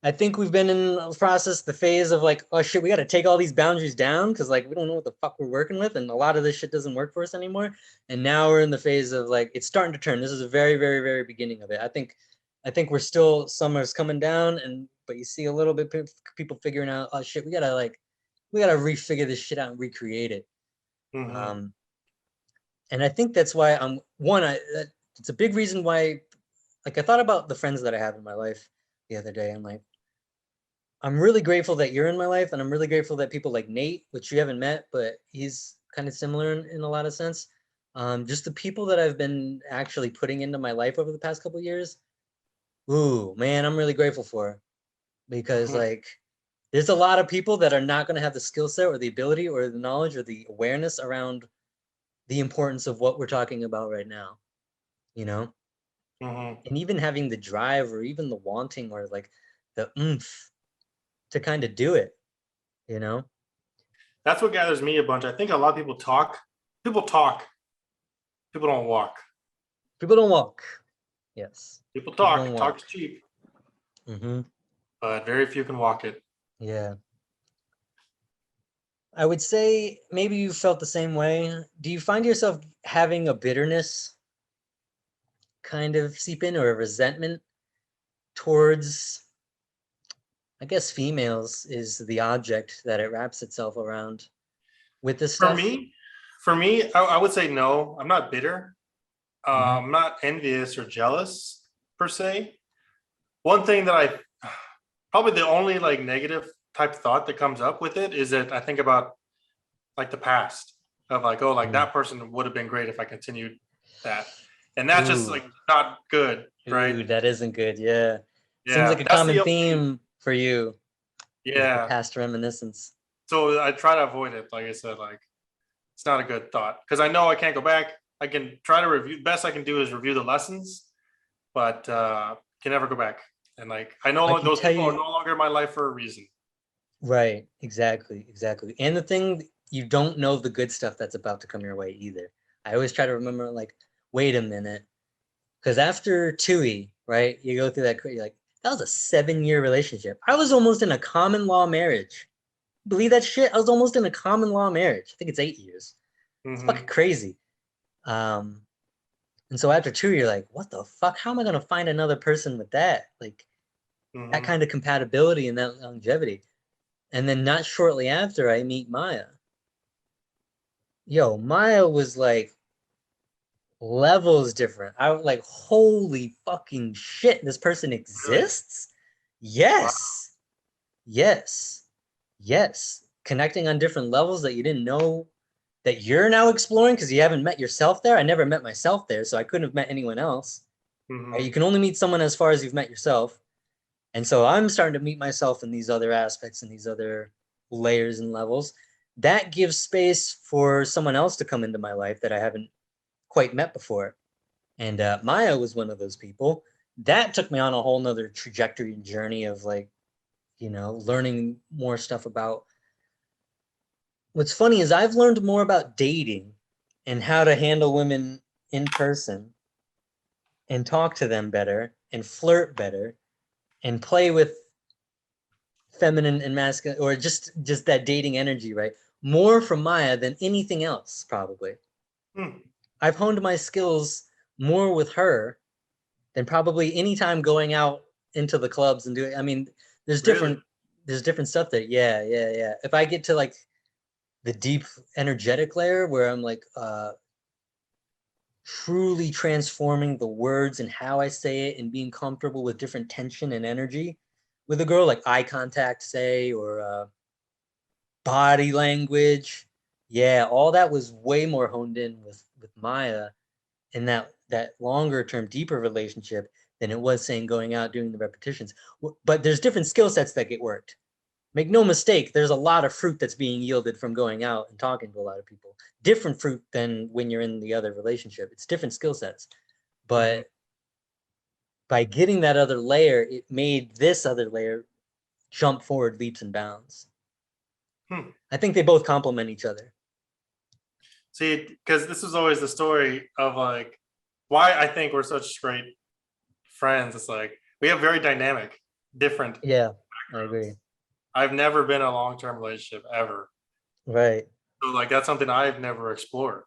I think we've been in the process, the phase of like, oh shit, we got to take all these boundaries down because like we don't know what the fuck we're working with, and a lot of this shit doesn't work for us anymore. And now we're in the phase of like it's starting to turn. This is a very, very, very beginning of it. I think we're still, summer's coming down, and but you see a little bit people figuring out, oh shit, we gotta refigure this shit out and recreate it. Mm-hmm. Um, and I think that's why I'm one. It's a big reason why. Like I thought about the friends that I have in my life the other day. I'm like, I'm really grateful that you're in my life, and I'm really grateful that people like Nate, which you haven't met, but he's kind of similar in a lot of sense. Just the people that I've been actually putting into my life over the past couple of years. Ooh, man, I'm really grateful for, because like there's a lot of people that are not going to have the skill set or the ability or the knowledge or the awareness around the importance of what we're talking about right now, you know? And even having the drive or even the wanting or like the oomph to kind of do it, you know? That's what gathers me a bunch. I think a lot of people talk. People talk. People don't walk. People don't walk. Yes. People People talk. don't walk. Talk's cheap, Mm-hmm. but very few can walk it. Yeah. I would say maybe you felt the same way. Do you find yourself having a bitterness kind of seep in or a resentment towards, I guess, females is the object that it wraps itself around with this For stuff? me, I would say no. I'm not bitter. Mm-hmm. I'm not envious or jealous per se. One thing that I probably the only like negative type thought that comes up with it is that I think about like the past of like, oh, like that person would have been great if I continued that. And that's just Ooh, like not good, right? ooh, that isn't good. Yeah. Seems like Yeah, a that's common the only, theme for you is the yeah. past reminiscence. So I try to avoid it. Like I said, like it's not a good thought because I know I can't go back. I can try to review. Best I can do is review the lessons, but can never go back. And like I I know can those tell people are you, no longer in my life for a reason. right, exactly, exactly. And the thing, you don't know the good stuff that's about to come your way either. I always try to remember, like, wait a minute, because after Tui, right, you go through that, you're like, that was a 7-year relationship. I was almost in a common law marriage. Believe that shit? I was almost in a common law marriage. I think it's 8 years. It's fucking Mm-hmm. crazy. Um, and so after 2, you're like, what the fuck? How am I gonna find another person with that? Like that Mm-hmm. kind of compatibility and that longevity. And then not shortly after, I meet Maya. Yo, Maya was like levels different. I was like, holy fucking shit, this person Really? exists? Wow. Yes. Yes. Yes. Connecting on different levels that you didn't know that you're now exploring because you haven't met yourself there. I never met myself there, so I couldn't have met anyone else. Right? Mm-hmm. You can only meet someone as far as you've met yourself. And so I'm starting to meet myself in these other aspects and these other layers and levels. That gives space for someone else to come into my life that I haven't quite met before. And Maya was one of those people. That took me on a whole nother trajectory and journey of like, learning more stuff about. What's funny is I've learned more about dating and how to handle women in person and talk to them better and flirt better and play with feminine and masculine or just that dating energy, right? More from Maya than anything else, probably. Hmm. I've honed my skills more with her than probably any time going out into the clubs and doing. I mean, there's Really? different there's different stuff there. Yeah, yeah, yeah. If I get to like the deep energetic layer where I'm like truly transforming the words and how I say it and being comfortable with different tension and energy with a girl, like eye contact, say, or body language. Yeah, all that was way more honed in with Maya in that longer term, deeper relationship than it was saying going out doing the repetitions. But there's different skill sets that get worked. Make no mistake, there's a lot of fruit that's being yielded from going out and talking to a lot of people. Different fruit than when you're in the other relationship. It's different skill sets. Mm-hmm. But by getting that other layer, it made this other layer jump forward leaps and bounds. Hmm. I think they both complement each other. See, because this is always the story of like why I think we're such great friends. It's like we have very dynamic, different Yeah, I agree. backgrounds. I've never been in a long-term relationship ever. Right, So like that's something I've never explored.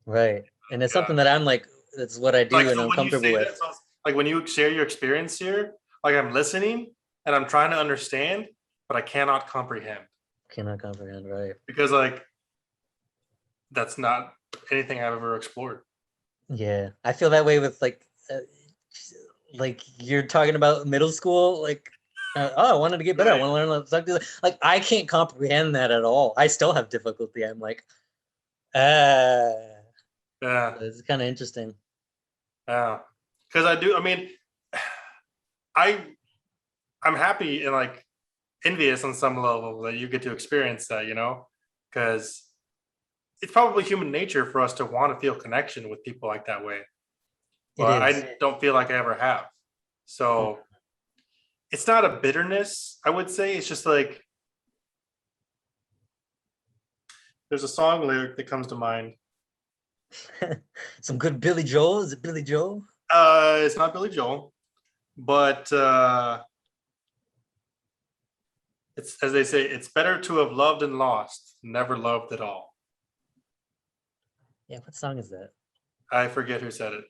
right. And it's something Yeah. that I'm like, that's what I Like do and so I'm when you comfortable say with. that, so like when you share your experience here, like I'm listening and I'm trying to understand, but I cannot comprehend Cannot comprehend, right? because like that's not anything I've ever explored. Yeah, I feel that way with like you're talking about middle school, like I wanted to get better. I Right. want to learn how to suck this. Like, I can't comprehend that at all. I still have difficulty. I'm like, ah. Yeah, It's kind of interesting. yeah. Because I do. I mean, I I'm happy and like envious on some level that you get to experience that. Because it's probably human nature for us to want to feel connection with people like that way. It But is. I don't feel like I ever have. So it's not a bitterness, I would say. It's just like there's a song lyric that comes to mind. Some good Billy Joel. Is it Billy Joel? It's not Billy Joel, but it's, as they say, it's better to have loved and lost, never loved at all. Yeah, what song is that? I forget who said it,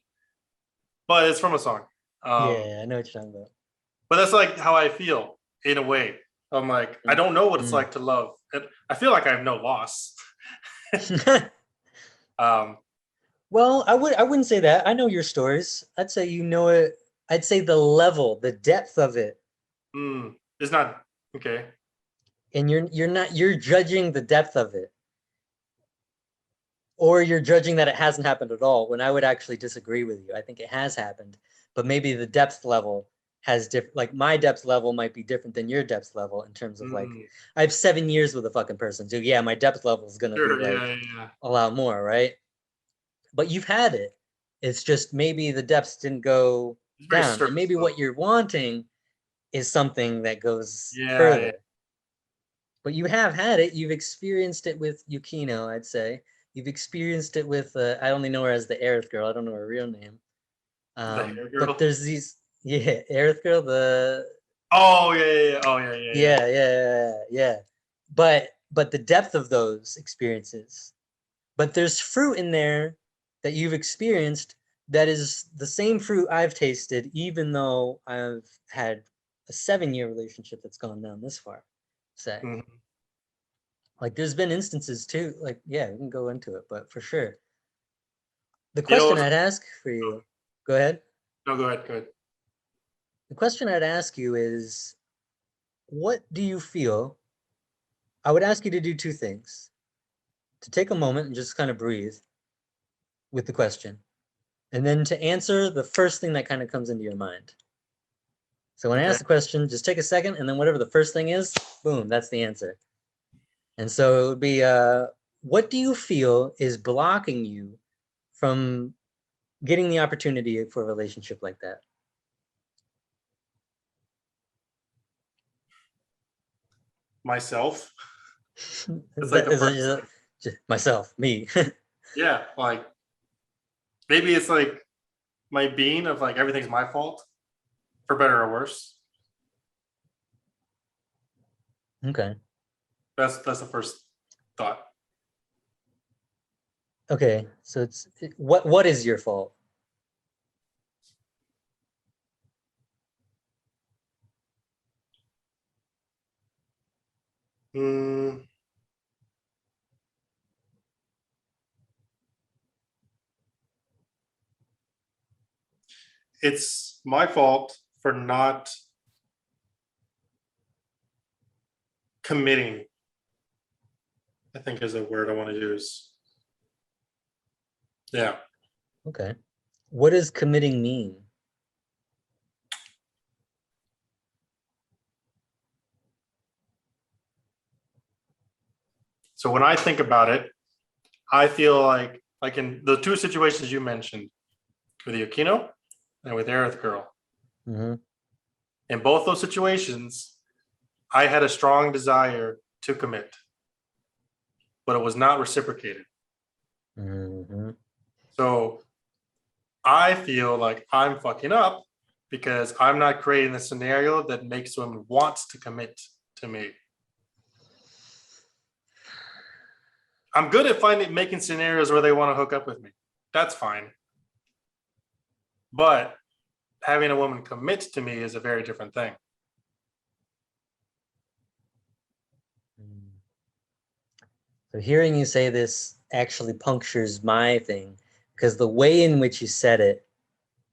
but it's from a song. Yeah, I know what you're talking But that's like how I feel in a way. I'm like, I don't know what it's like to love. And I feel like I have no loss. about. Well, I wouldn't say that. I know your stories. I'd say you know it. I'd say the level, the depth of it, It's not okay. and you're judging the depth of it, or you're judging that it hasn't happened at all. When I would actually disagree with you. I think it has happened, but maybe the depth level has different. Like my depth level might be different than your depth level in terms of like I have 7 years with a fucking person, so yeah, my depth level is gonna be Sure, like yeah. a lot more, right? But you've had it. It's just maybe the depths didn't go It's very down, and surface maybe what level. you're wanting is something that goes Yeah. further. But you have had it. You've experienced it with Yukino, I'd say. You've experienced it with I only know her as the Aerith girl. I don't know her real name. The hair But girl. there's these Aerith girl. The Oh yeah. Oh yeah. yeah. But the depth of those experiences. But there's fruit in there that you've experienced that is the same fruit I've tasted, even though I've had a 7-year relationship that's gone down this far. Say, like, there's been instances too. Like, yeah, we can go into it, but for sure, the You know question what's, I'd ask for you. Go ahead. no, go ahead. Go ahead. The question I'd ask you is, what do you feel? I would ask you to do two things: to take a moment and just kind of breathe with the question, and then to answer the first thing that kind of comes into your mind. So when I Okay. ask the question, just take a second, and then whatever the first thing is, boom, that's the answer. And so it would be, what do you feel is blocking you from getting the opportunity for a relationship like that? Myself. It's like That the is first. just myself, me. Yeah. Like maybe it's like my being of like everything's my fault, for better or worse. Okay. That's the first thought. Okay. So it's what is your fault? Mm, it's my fault for not committing, I think is a word I want to use. Yeah. Okay. What does committing mean? So when I think about it, I feel like in the two situations you mentioned with Yukino and with Aerith Girl, Mm-hmm. in both those situations, I had a strong desire to commit, but it was not reciprocated. Mm-hmm. So I feel like I'm fucking up because I'm not creating a scenario that makes women want to commit to me. I'm good at making scenarios where they want to hook up with me. That's fine. But having a woman commit to me is a very different thing. So hearing you say this actually punctures my thing, because the way in which you said it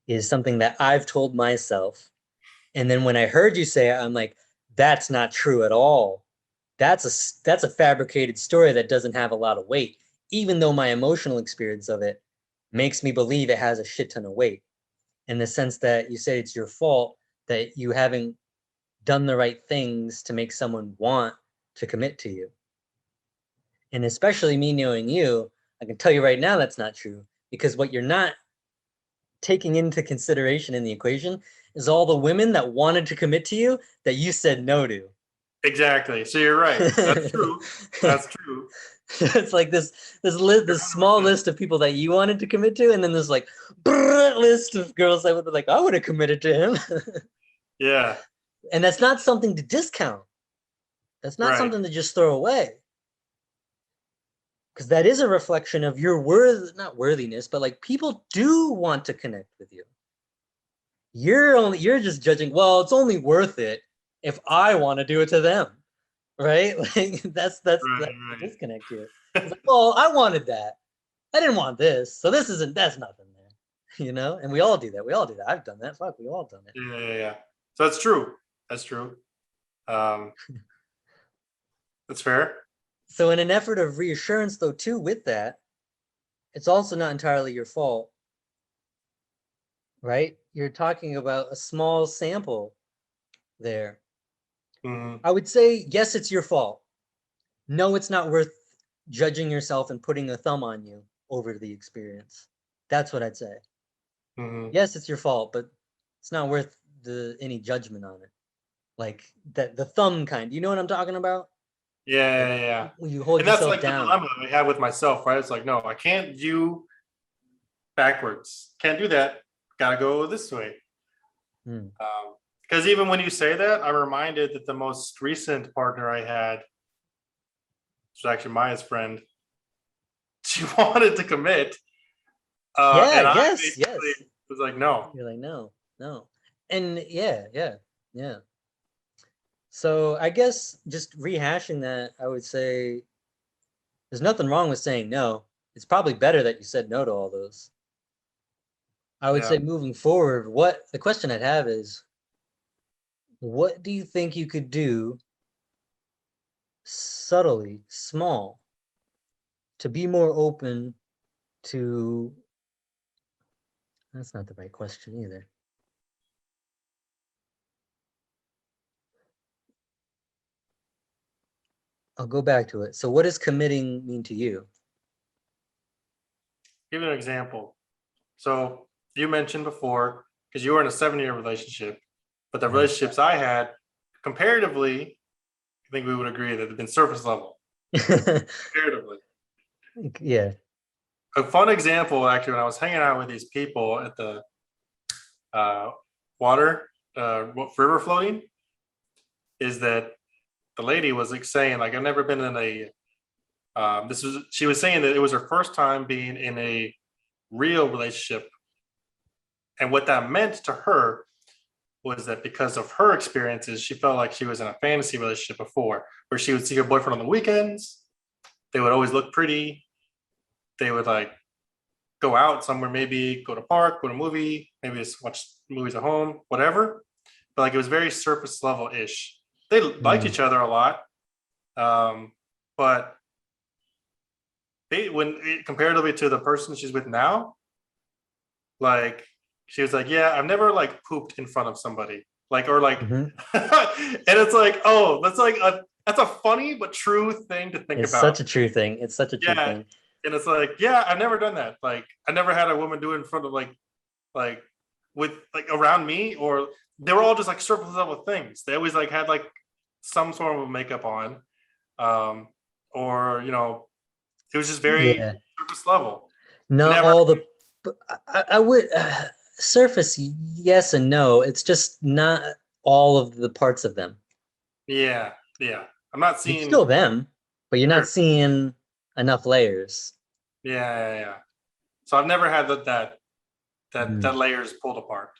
is something that I've told myself, And then when I heard you say it, I'm like, that's not true at all. That's a fabricated story that doesn't have a lot of weight, even though my emotional experience of it makes me believe it has a shit ton of weight, in the sense that you say it's your fault that you haven't done the right things to make someone want to commit to you. And especially me knowing you, I can tell you right now that's not true, because what you're not taking into consideration in the equation is all the women that wanted to commit to you that you said no to. Exactly. So you're right. That's true. That's true. It's like this small list of people that you wanted to commit to, and then there's like list of girls that would be like, I would have committed to him. Yeah. And that's not something to discount. That's not Right. something to just throw away. Because that is a reflection of your not worthiness, but like people do want to connect with you. You're just judging, well, it's only worth it if I want to do it to them. Right? Like that's the disconnect here. It's like, well, I wanted that. I didn't want this. So that's nothing there. You know? And we all do that. We all do that. I've done that. Fuck, we all done it. Yeah. So that's true. That's true. That's fair. So in an effort of reassurance, though, too, with that, it's also not entirely your fault. Right? You're talking about a small sample there. Mm-hmm. I would say, yes, it's your fault. No, it's not worth judging yourself and putting a thumb on you over the experience. That's what I'd say. Mm-hmm. Yes, it's your fault, but it's not worth any judgment on it. Like the thumb kind. You know what I'm talking about? Yeah. You hold And that's yourself like down. the dilemma I have with myself, right? It's like, no, I can't do backwards. Can't do that. Gotta go this way. Because even when you say that, I'm reminded that the most recent partner I had, which was actually Maya's friend, she wanted to commit. And I basically was like, no. You're like, no. And yeah. So I guess just rehashing that, I would say there's nothing wrong with saying no. It's probably better that you said no to all those. I would say moving forward, the question I'd have is, what do you think you could do subtly, small, to be more open to... That's not the right question either. I'll go back to it. So what does committing mean to you? Give you an example. So you mentioned before, because you were in a 7-year relationship, but the relationships I had, comparatively, I think we would agree that they've been surface level. Comparatively. Yeah. A fun example, actually, when I was hanging out with these people at the river floating, is that the lady was like saying, like, I've never been in a she was saying that it was her first time being in a real relationship. And what that meant to her was that because of her experiences, she felt like she was in a fantasy relationship before, where she would see her boyfriend on the weekends. They would always look pretty. They would like go out somewhere, maybe go to park, go to a movie, maybe just watch movies at home, whatever. But like it was very surface level ish. They liked each other a lot. But comparatively to the person she's with now, like she was like, yeah, I've never like pooped in front of somebody, like, or like, and it's like, oh, that's a funny but true thing to think about. It's such a true thing. It's such a true thing. And it's like, yeah, I've never done that. Like, I never had a woman do it in front of like with like around me, or they were all just like surface level things. They always like had like some sort of makeup on, or you know, it was just very surface level. Not all the, I would surface, yes and no. It's just not all of the parts of them. Yeah. I'm not seeing. It's still them, but you're not seeing enough layers. Yeah. So I've never had that layers pulled apart.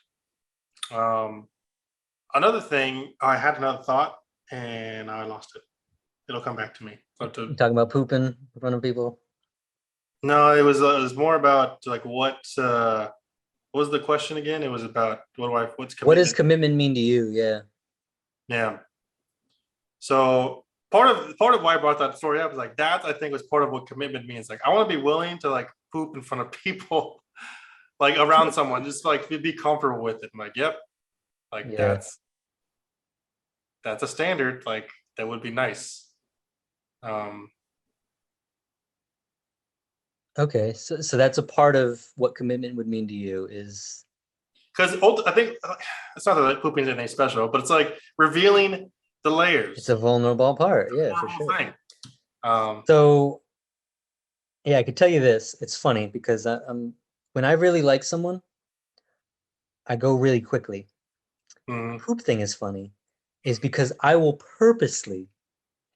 Another thing, I had another thought and I lost it. It'll come back to me. You talking about pooping in front of people? No, it was more about like what what was the question again? It was about what's What does commitment? commitment mean to you? Yeah. Yeah. So part of why I brought that story up is like that I think was part of what commitment means. Like I want to be willing to like poop in front of people, like around someone, just like be comfortable with it. I'm like, yep, like Yeah. that's a standard. Like that would be nice. Um, Okay. So that's a part of what commitment would mean to you is because I think it's not that like, pooping is anything special, but it's like revealing the it's a layers. vulnerable part. Yeah, for Horrible sure. thing. So yeah, I could tell you this. It's funny because when I really like someone, I go really quickly. mhm. Poop thing is funny, is because I will purposely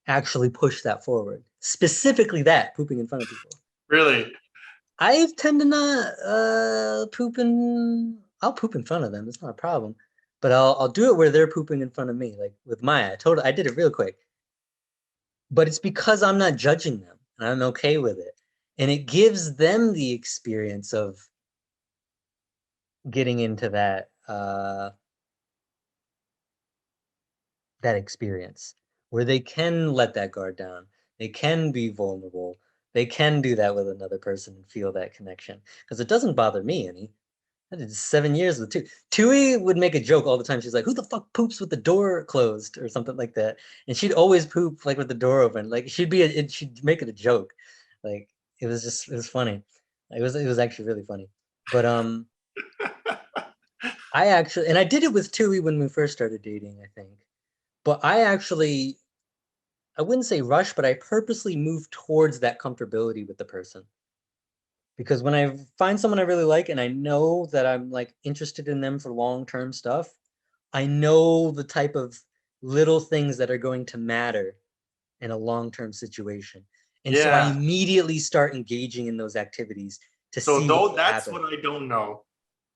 actually push that forward. Specifically that, pooping in front of people. Really? I tend to not I'll poop in front of them. It's not a problem. But I'll do it where they're pooping in front of me, like with Maya. I did it real quick. But it's because I'm not judging them and I'm okay with it. And it gives them the experience of getting into that experience where they can let that guard down. They can be vulnerable. They can do that with another person and feel that connection. Because it doesn't bother me any. I did 7 years with Tui. Tui would make a joke all the time. She's like, "Who the fuck poops with the door closed?" or something like that. And she'd always poop like with the door open. Like she'd make it a joke. Like it was funny. It was actually really funny. But I did it with Tui when we first started dating, I think. But I wouldn't say rush, but I purposely move towards that comfortability with the person. Because when I find someone I really like and I know that I'm like interested in them for long-term stuff, I know the type of little things that are going to matter in a long-term situation. And so I Yeah. immediately start engaging in those activities to So see what though will that's happen. what I don't know.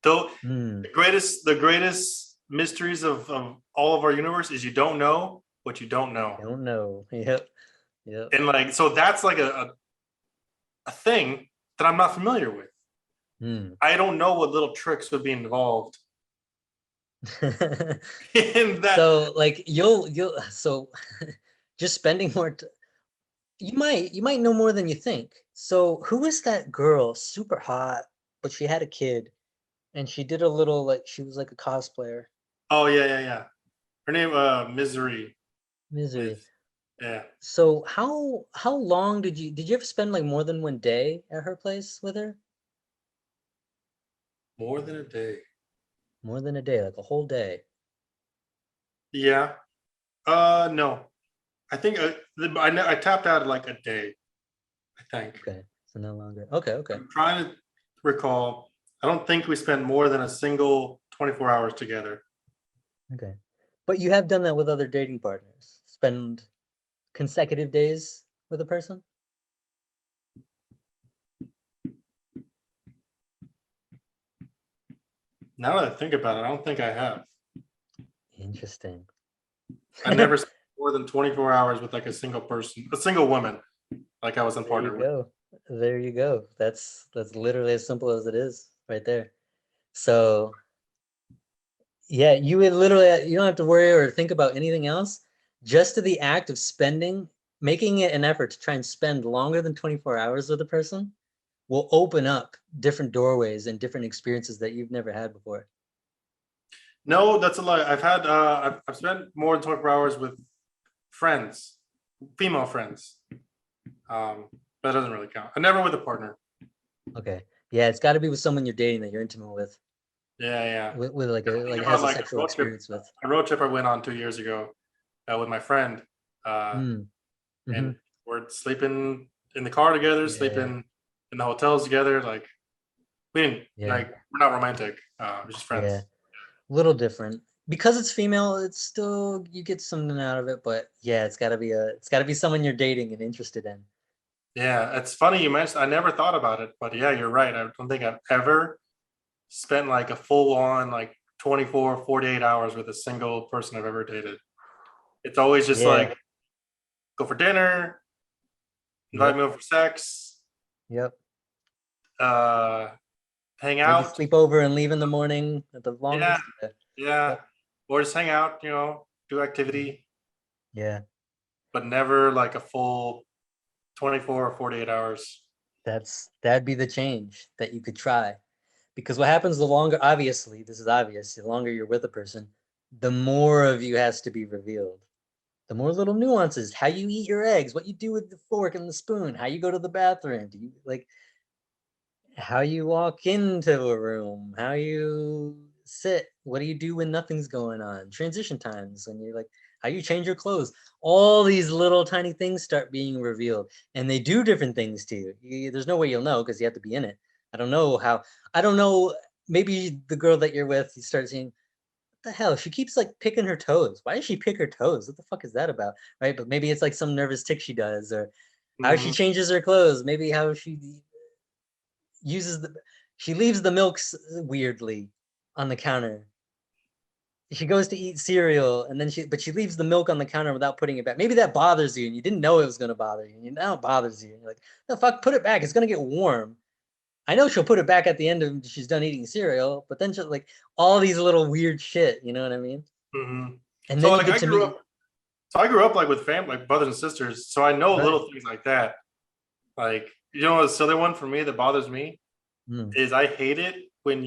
Though Hmm. the greatest mysteries of all of our universe is you don't know what you don't I know. don't know. Yep. Yep. And like so that's like a thing that I'm not familiar with. Hmm. I don't know what little tricks would be involved in that. So like you'll so just spending you might know more than you think. So who is that girl? Super hot, but she had a kid and she did a little like she was like a cosplayer. Oh yeah. Her name Misery Misery. is yeah. So how long did you ever spend like more than one day at her place with her? More than a day. More than a day, like a whole day. Yeah. No. I think I tapped out at like a day, I think. Okay. So no longer. Okay, okay. I'm trying to recall. I don't think we spent more than a single 24 hours together. Okay. But you have done that with other dating partners. Spend consecutive days with a person? Now that I think about it, I don't think I have. Interesting. I never spent more than 24 hours with like a single person, a single woman, like I was in There you partner with. go. There you go. That's literally as simple as it is right there. So yeah, you would literally you don't have to worry or think about anything else. Just to the act of making it an effort to try and spend longer than 24 hours with a person will open up different doorways and different experiences that you've never had before. No, that's a lie. I've spent more than 24 hours with friends, female friends. That doesn't really count. I never with a partner. Okay. Yeah, it's got to be with someone you're dating that you're intimate with, Yeah. with like a Think like about has a like sexual experience with. a road trip I went on 2 years ago with my friend, uh, Mm. and Hmm. we're sleeping in the car together, Yeah. sleeping in the hotels together. Like we didn't Yeah. like we're not romantic. We're just Yeah. friends. Little different because it's female. It's still you get something out of it, but yeah, it's got to be someone you're dating and interested in. Yeah, it's funny you mentioned. I never thought about it, but yeah, you're right. I don't think I've ever spent like a full on like 24, 48 hours with a single person I've ever dated. It's always just Yeah. like go for dinner, invite Yep. me over for sex, Yep. uh hang Maybe out. sleep over and leave in the morning at the longest. Yeah. Or just hang out, do activity, Yeah. but never like a full 24 or 48 hours. That'd be the change that you could try. Because what happens the longer, obviously, this is obvious, the longer you're with a person, the more of you has to be revealed. The more little nuances, how you eat your eggs, what you do with the fork and the spoon, how you go to the bathroom, do you like how you walk into a room, how you sit, what do you do when nothing's going on, transition times, when you're like, how you change your clothes. All these little tiny things start being revealed, and they do different things to you. There's no way you'll know because you have to be in it. I don't know. Maybe the girl that you're with, you start seeing, what the hell? She keeps like picking her toes. Why does she pick her toes? What the fuck is that about? Right? But maybe it's like some nervous tick she does, or how she changes her clothes. Maybe how she uses she leaves the milks weirdly on the counter. She goes to eat cereal and then she leaves the milk on the counter without putting it back. Maybe that bothers you and you didn't know it was going to bother you. And now it bothers you. And you're like, the fuck, put it back. It's going to get warm. I know she'll put it back at the end of she's done eating cereal, but then she'll like all these little weird shit, you know what I mean? And So then you like get to meet. I grew up like with family, like brothers and sisters. So I know little things like that. Like, a silly one for me that bothers me is I hate it when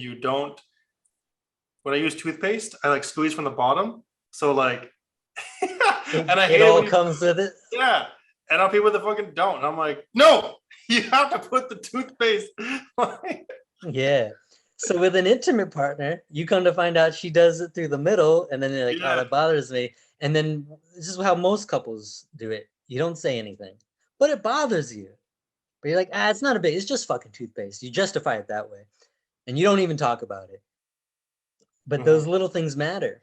I use toothpaste, I like squeeze from the bottom. So like, and I hate it all when comes with it. Yeah. And on people that fucking don't. And I'm like, no, you have to put the toothpaste. Yeah. So with an intimate partner, you come to find out she does it through the middle, and then you're like, oh, that bothers me. And then this is how most couples do it. You don't say anything, but it bothers you. But you're like, it's not it's just fucking toothpaste. You justify it that way. And you don't even talk about it. But those little things matter.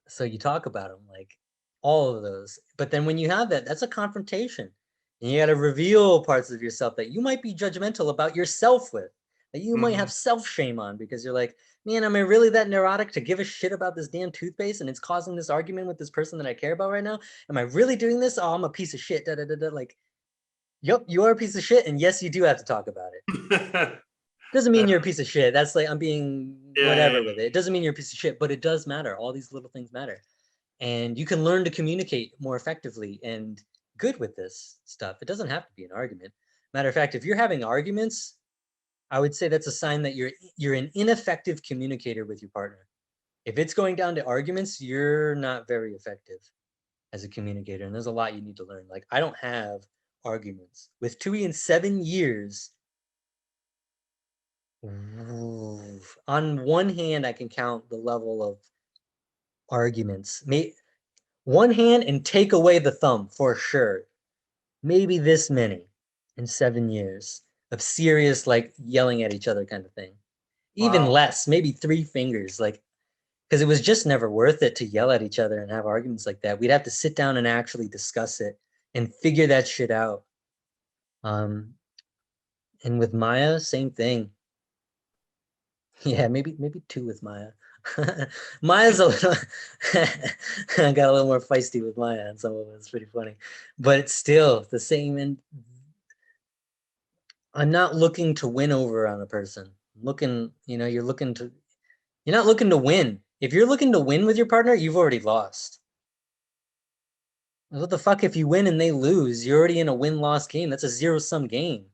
So you talk about them, like all of those. But then when you have that, that's a confrontation. And you got to reveal parts of yourself that you might be judgmental about yourself with, that you might have self-shame on because you're like, man, am I really that neurotic to give a shit about this damn toothpaste and it's causing this argument with this person that I care about right now? Am I really doing this? Oh, I'm a piece of shit. Da, da, da, da. Like, yep, you are a piece of shit. And yes, you do have to talk about it. Doesn't mean you're a piece of shit. That's like, I'm being whatever with it. It doesn't mean you're a piece of shit, but it does matter. All these little things matter. And you can learn to communicate more effectively and good with this stuff. It doesn't have to be an argument. Matter of fact, if you're having arguments, I would say that's a sign that you're an ineffective communicator with your partner. If it's going down to arguments, you're not very effective as a communicator. And there's a lot you need to learn. Like, I don't have arguments. With Tui in 7 years, on one hand, I can count the level of arguments. One hand and take away the thumb for sure. Maybe this many in 7 years of serious, like yelling at each other kind of thing. Even less, maybe 3 fingers, like, because it was just never worth it to yell at each other and have arguments like that. We'd have to sit down and actually discuss it and figure that shit out. And with Maya, same thing. Yeah, maybe 2 with Maya. Maya's a little I got a little more feisty with Maya and some of it. It's pretty funny. But it's still the same. And I'm not looking to win over on a person. You're not looking to win. If you're looking to win with your partner, you've already lost. What the fuck if you win and they lose? You're already in a win-loss game. That's a zero-sum game.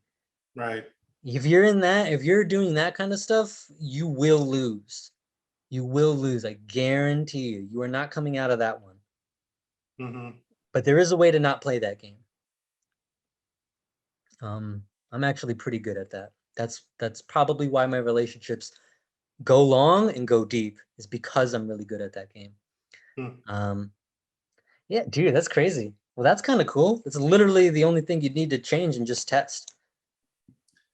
Right. If you're doing that kind of stuff, you will lose. You will lose. I guarantee you. You are not coming out of that one. But there is a way to not play that game. I'm actually pretty good at that. That's probably why my relationships go long and go deep, is because I'm really good at that game. Yeah, dude, that's crazy. Well, that's kind of cool. It's literally the only thing you'd need to change and just test.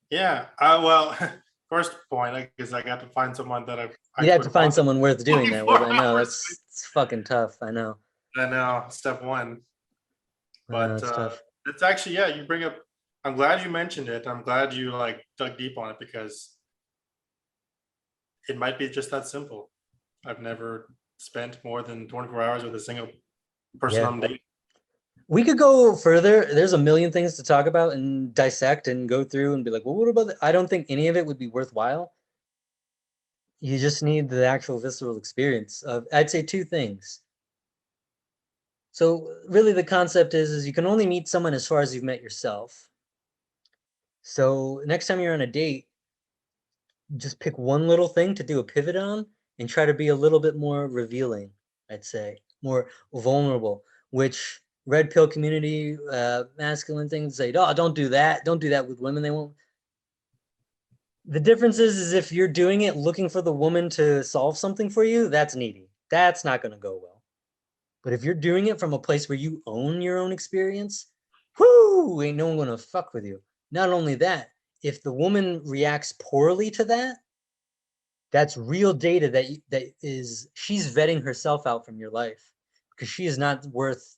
Yeah. Well, first point, I guess I got to find someone that You'd have to find someone worth doing that with. I know it's fucking tough. I know. Step one. But But it's actually, yeah, you bring up, I'm glad you mentioned it. I'm glad you like dug deep on it because it might be just that simple. I've never spent more than 24 hours with a single person I'm dating. We could go further. There's a million things to talk about and dissect and go through and be like, well, what about I don't think any of it would be worthwhile. You just need the actual visceral experience of, I'd say, two things. So really the concept is you can only meet someone as far as you've met yourself. So next time you're on a date, just pick one little thing to do a pivot on and try to be a little bit more revealing, I'd say, more vulnerable, which red pill community, masculine things say, oh, don't do that. Don't do that with women. They won't. The difference is if you're doing it looking for the woman to solve something for you, that's needy. That's not going to go well. But if you're doing it from a place where you own your own experience, whoo, ain't no one going to fuck with you. Not only that, if the woman reacts poorly to that, that's real data that is she's vetting herself out from your life because she is not worth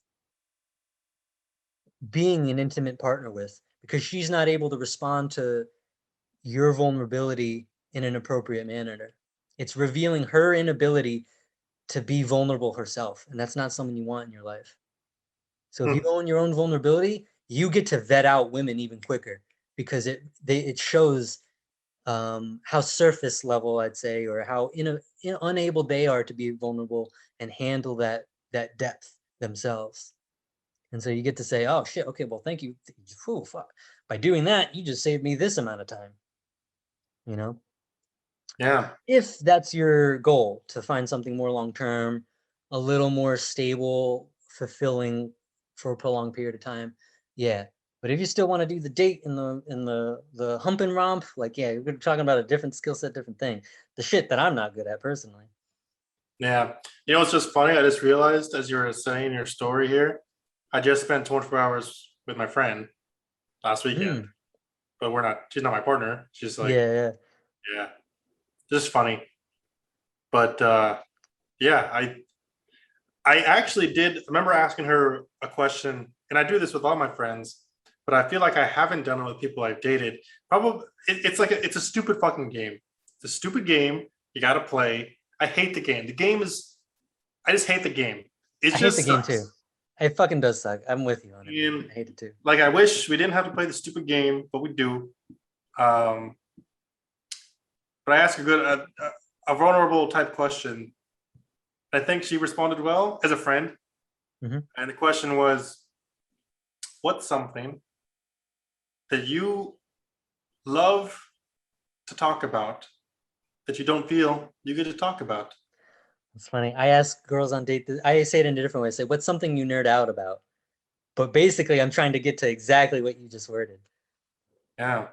being an intimate partner with because she's not able to respond to your vulnerability in an appropriate manner. It's revealing her inability to be vulnerable herself, and that's not something you want in your life. So if you own your own vulnerability, you get to vet out women even quicker because it shows how surface level, I'd say, or how unable they are to be vulnerable and handle that depth themselves. And so you get to say, oh shit, okay, well, thank you. Whew, fuck. By doing that, you just saved me this amount of time. You know? Yeah. If that's your goal, to find something more long-term, a little more stable, fulfilling for a prolonged period of time, yeah. But if you still want to do the date and the hump and romp, like, yeah, we're talking about a different skill set, different thing. The shit that I'm not good at personally. Yeah. You know, it's just funny. I just realized as you were saying your story here, I just spent 24 hours with my friend last weekend, but she's not my partner. She's like, Yeah. yeah, just funny. But yeah, I actually did remember asking her a question, and I do this with all my friends, but I feel like I haven't done it with people I've dated. Probably it's like it's a stupid fucking game. It's a stupid game you got to play. I hate the game. The game is I just hate the game. It I hate just the game sucks. too. It fucking does suck. I'm with you on it. And I hate it too. like I wish we didn't have to play the stupid game, but we do. Um, but I asked a vulnerable type question. I think she responded well as a friend. And the question was, what's something that you love to talk about that you don't feel you get to talk about? It's funny. I ask girls on date. I say it in a different way. I say, "What's something you nerd out about?" But basically, I'm trying to get to exactly what you just worded. Yeah.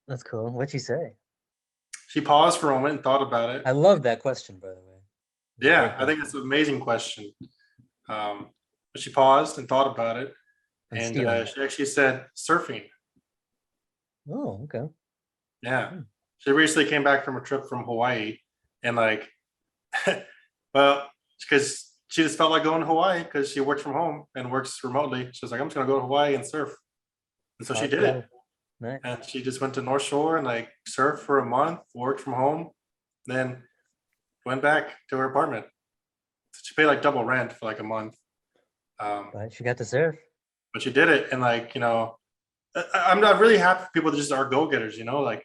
That's cool. What'd you say? She paused for a moment and thought about it. I love that question, by the way. Yeah, I think it's an amazing question. But she paused and thought about it, and she actually said surfing. Oh, okay. Yeah, she recently came back from a trip from Hawaii, and like, well, because she just felt like going to Hawaii because she works from home and works remotely. She was like, I'm just gonna go to Hawaii and surf, and so she did it. Nice. And she just went to North Shore and like surfed for a month, worked from home, then went back to her apartment. She paid like double rent for like a month. But she got to surf. But she did it, and like, you know, I'm not really happy for people that just are go-getters, you know, like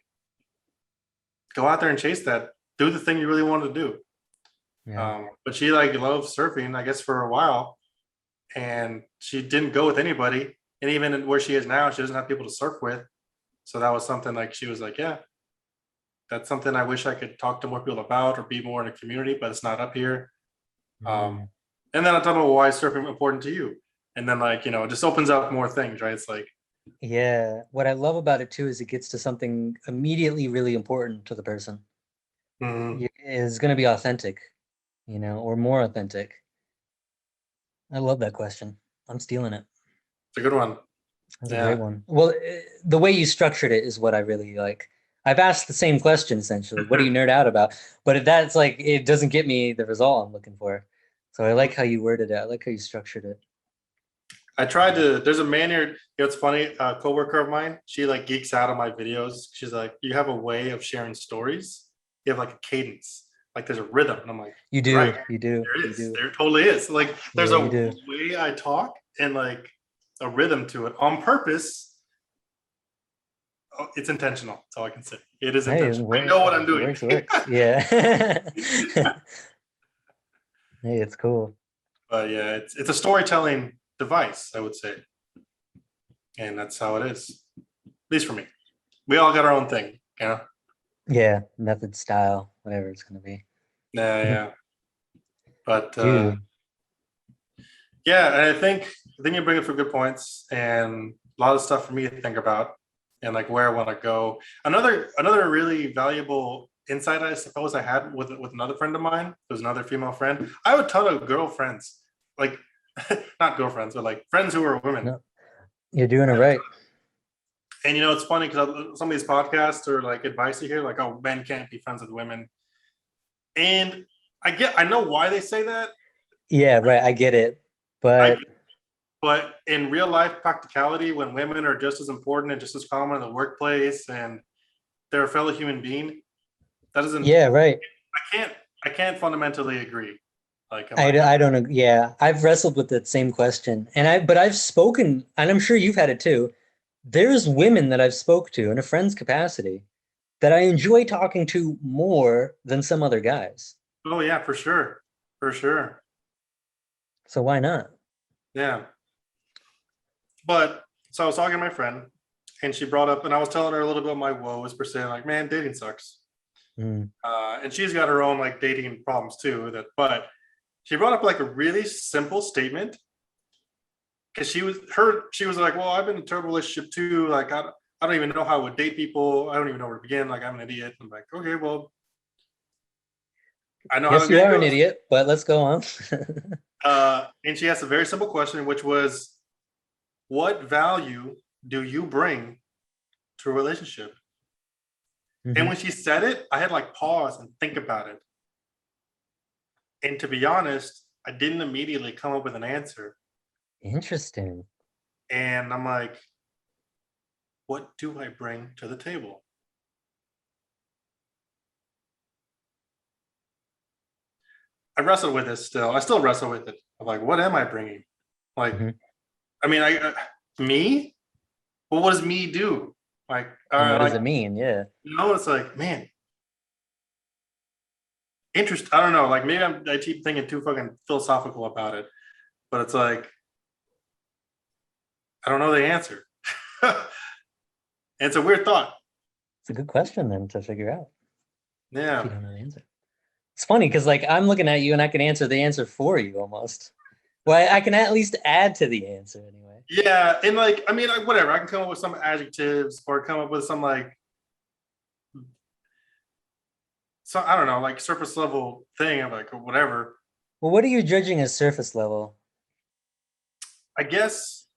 go out there and chase that, do the thing you really want to do. Yeah. But she like loves surfing, I guess, for a while, and she didn't go with anybody. And even where she is now, she doesn't have people to surf with. So that was something like she was like, yeah, that's something I wish I could talk to more people about or be more in a community, but it's not up here. And then I thought, well, why is surfing important to you? And then like, you know, it just opens up more things, right? It's like, yeah. What I love about it too is it gets to something immediately really important to the person. Is going to be authentic, you know, or more authentic. I love that question. I'm stealing it. it's a good one. That's a great one. Well, the way you structured it is what I really like. I've asked the same question essentially. What do you nerd out about? But that's like it doesn't get me the result I'm looking for. So I like how you worded it. I like how you structured it. I tried to. There's a man here. You know, it's funny. A coworker of mine. She like geeks out on my videos. She's like, "You have a way of sharing stories. You have like a cadence. like there's a rhythm. And I'm like, You do. right, You do. there it You is. do. There totally is. Like there's Yeah, a you do. way I talk and like a rhythm to it on purpose. Oh, it's intentional. That's all I can say. It is Hey, intentional. I know what I'm doing. It works. Yeah. Hey, it's cool. But yeah, it's a storytelling device, I would say. And that's how it is. At least for me. We all got our own thing, you know? Yeah, method, style, whatever it's gonna be. Yeah. But Dude. yeah, and I think you bring up some good points and a lot of stuff for me to think about and like where I want to go. Another really valuable insight I suppose I had with another friend of mine, who's another female friend. I would tell her girlfriends, like not girlfriends, but like friends who are women. No, you're doing it right. And you know, it's funny because some of these podcasts or like advice you hear, like, oh, men can't be friends with women. And I know why they say that. Yeah, right. I get it. But But in real life practicality, when women are just as important and just as common in the workplace and they're a fellow human being, that doesn't. yeah, right. I can't fundamentally agree. Like I don't. Yeah, I've wrestled with that same question, but I've spoken, and I'm sure you've had it too. There's women that I've spoke to in a friend's capacity that I enjoy talking to more than some other guys. oh yeah, for sure, for sure, So why not? yeah. But so I was talking to my friend, and she brought up, and I was telling her a little bit of my woes per se, like, man, dating sucks. Mm. And she's got her own like dating problems too. But she brought up like a really simple statement because she was like, well, I've been in a terrible relationship too. Like I don't even know how I would date people. I don't even know where to begin. Like I'm an idiot. I'm like, okay, well, I know how Yes, to you get are an goes. idiot, but let's go on. And she asked a very simple question, which was, what value do you bring to a relationship? And Mhm. when she said it, I had like pause and think about it. And to be honest, I didn't immediately come up with an answer. Interesting. And I'm like, what do I bring to the table? I wrestle with this still. I still wrestle with it. I'm like, what am I bringing? Like, Mhm. I mean, me? Well, what does me do? Like, And what does like, it mean? Yeah. you know, it's like, man, interest. I don't know. Like, maybe I keep thinking too fucking philosophical about it, but it's like, I don't know the answer. It's a weird thought. It's a good question then to figure out if Yeah. you don't know the answer. It's funny because like I'm looking at you and I can answer the answer for you almost. Well, I can at least add to the answer anyway. Yeah. And like, I mean, like, whatever. I can come up with some adjectives or come up with some like, so I don't know, like surface level thing of like, whatever. Well, what are you judging as surface level? I guess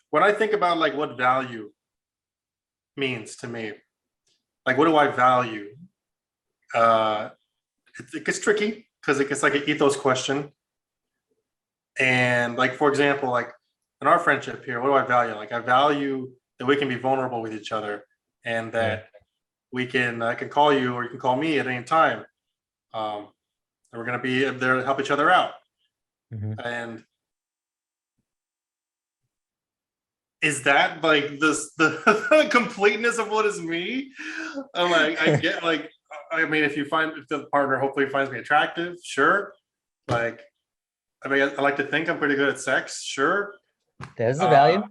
when I think about like what value means to me, like what do I value? It gets tricky because it gets like an ethos question. And like for example, like in our friendship here, what do I value? Like I value that we can be vulnerable with each other, and that we can I can call you or you can call me at any time. And we're gonna be there to help each other out. Mhm. And is that like this the completeness of what is me? I'm like, I get like, I mean, if the partner hopefully finds me attractive, sure. Like, I mean, I like to think I'm pretty good at sex, sure. There's the value.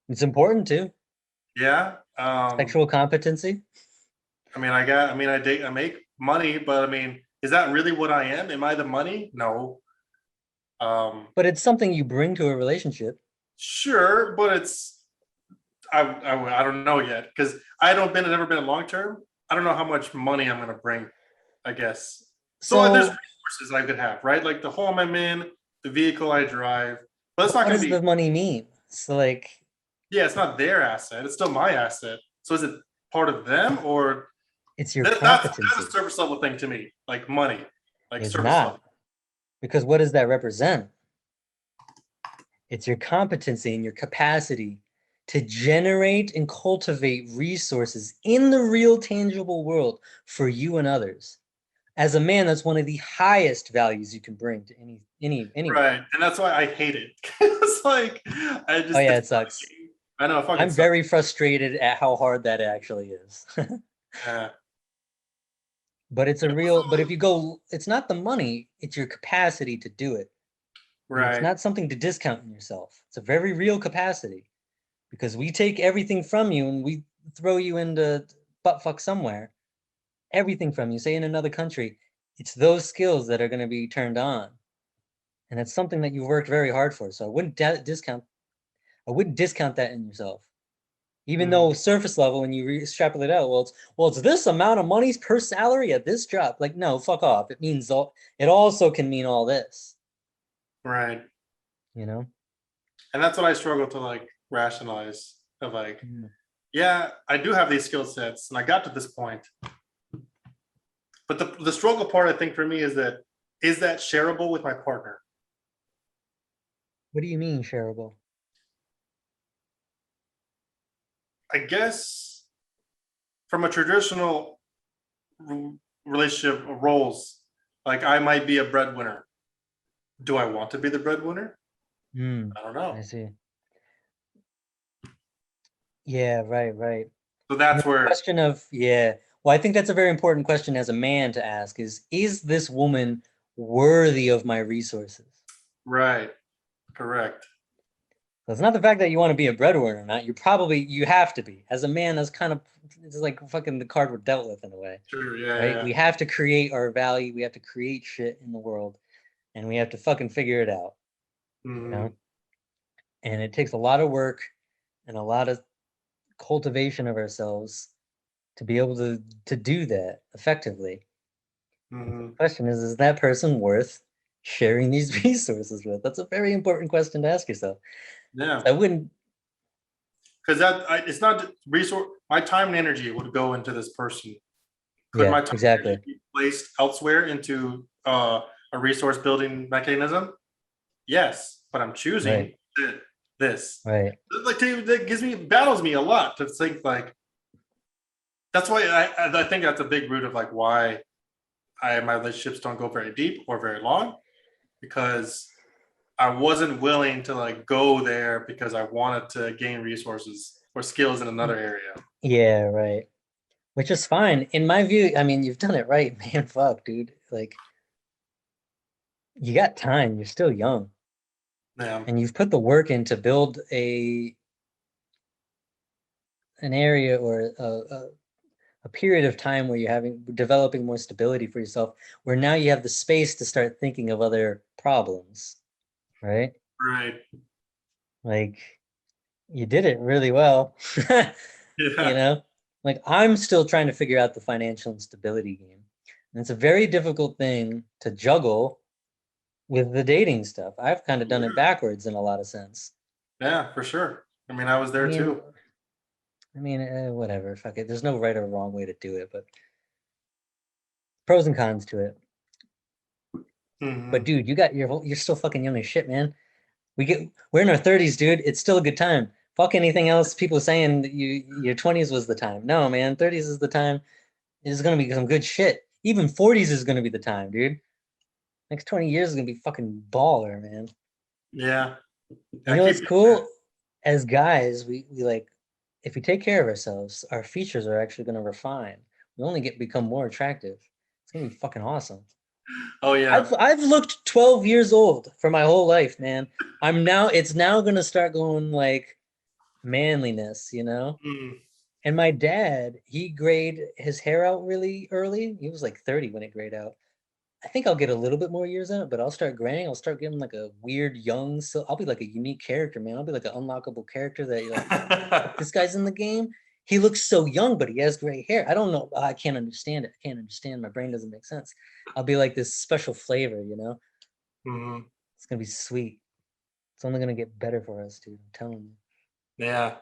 It's important too. Yeah. Sexual competency. I date, I make money, but I mean, is that really what I am? Am I the money? No. But it's something you bring to a relationship. Sure, but I don't know yet because I've never been long term. I don't know how much money I'm going to bring, I guess. So there's So resources I could have, right? Like the home I'm in, the vehicle I drive, but it's not what going to does be. the money mean? So like Yeah, it's not their asset. It's still my asset. So is it part of them or it's your that's competency. a surface level thing to me, like money, like It's surface level. not. Because what does that represent? It's your competency and your capacity to generate and cultivate resources in the real tangible world for you and others. As a man, that's one of the highest values you can bring to anyone. Right. And that's why I hate it. It's like I just Oh yeah, it sucks. I know it fucking I'm sucks. very frustrated at how hard that actually is. Yeah. But it's a real, but if you go, it's not the money, it's your capacity to do it. And it's Right. not something to discount in yourself. It's a very real capacity because we take everything from you and we throw you into butt fuck somewhere. Everything from you, say in another country, it's those skills that are going to be turned on. And it's something that you've worked very hard for. So I wouldn't discount that in yourself. Even though surface level, when you extrapolate out, it's this amount of money per salary at this job. Like, no, fuck off. It means it also can mean all this. Right. You know? And that's what I struggle to like rationalize of like, yeah, I do have these skill sets and I got to this point. But the struggle part, I think, for me is that shareable with my partner? What do you mean shareable? I guess from a traditional relationship roles, like I might be a breadwinner. Do I want to be the breadwinner? I don't know. I see. Yeah, right. So that's the where question of, well, I think that's a very important question as a man to ask is this woman worthy of my resources? right, correct. So it's not the fact that you want to be a breadwinner or not. You have to be. As a man, that's kind of, it's like fucking the card we're dealt with in a way. True, yeah, Right? yeah. We have to create our value. We have to create shit in the world. And we have to fucking figure it out. You know? And it takes a lot of work and a lot of cultivation of ourselves to be able to do that effectively. The question is that person worth sharing these resources with? That's a very important question to ask yourself. Yeah, I wouldn't, because it's not resource. My time and energy would go into this person. Could yeah, my time and exactly. energy be placed elsewhere into a resource building mechanism? Yes, but I'm choosing this. Right. Like that battles me a lot to think like. That's why I think that's a big root of like why my relationships don't go very deep or very long, because I wasn't willing to like go there because I wanted to gain resources or skills in another area. Yeah, right. Which is fine. In my view, I mean, you've done it right, man. Fuck, dude. Like, you got time. You're still young. Yeah. And you've put the work in to build an area or a period of time where you're developing more stability for yourself, where now you have the space to start thinking of other problems, right? Right. Like, you did it really well. Yeah. You know, like I'm still trying to figure out the financial instability game. And it's a very difficult thing to juggle with the dating stuff. I've kind of done it backwards in a lot of sense. Yeah, for sure. I mean, I was there too. Whatever. Fuck it. There's no right or wrong way to do it, but pros and cons to it. But dude, you're still fucking young as shit, man. We're in our 30s, dude. It's still a good time. Fuck anything else people saying that your 20s was the time. No, man, 30s is the time. It's gonna be some good shit. Even 40s is gonna be the time, dude. Next 20 years is gonna be fucking baller, man. Yeah. You know what's cool? As guys, we like, if we take care of ourselves, our features are actually gonna refine. We only become more attractive. It's gonna be fucking awesome. Oh yeah. I've looked 12 years old for my whole life, man. It's now gonna start going like manliness, you know? And my dad, he grayed his hair out really early. He was like 30 when it grayed out. I think I'll get a little bit more years in it, but I'll start graying. I'll start getting like a weird young, so I'll be like a unique character, man. I'll be like an unlockable character that you're like, this guy's in the game. He looks so young, but he has gray hair. I don't know. I can't understand it. I can't understand. My brain doesn't make sense. I'll be like this special flavor, you know? It's gonna be sweet. It's only gonna get better for us, dude. I'm telling you. Yeah.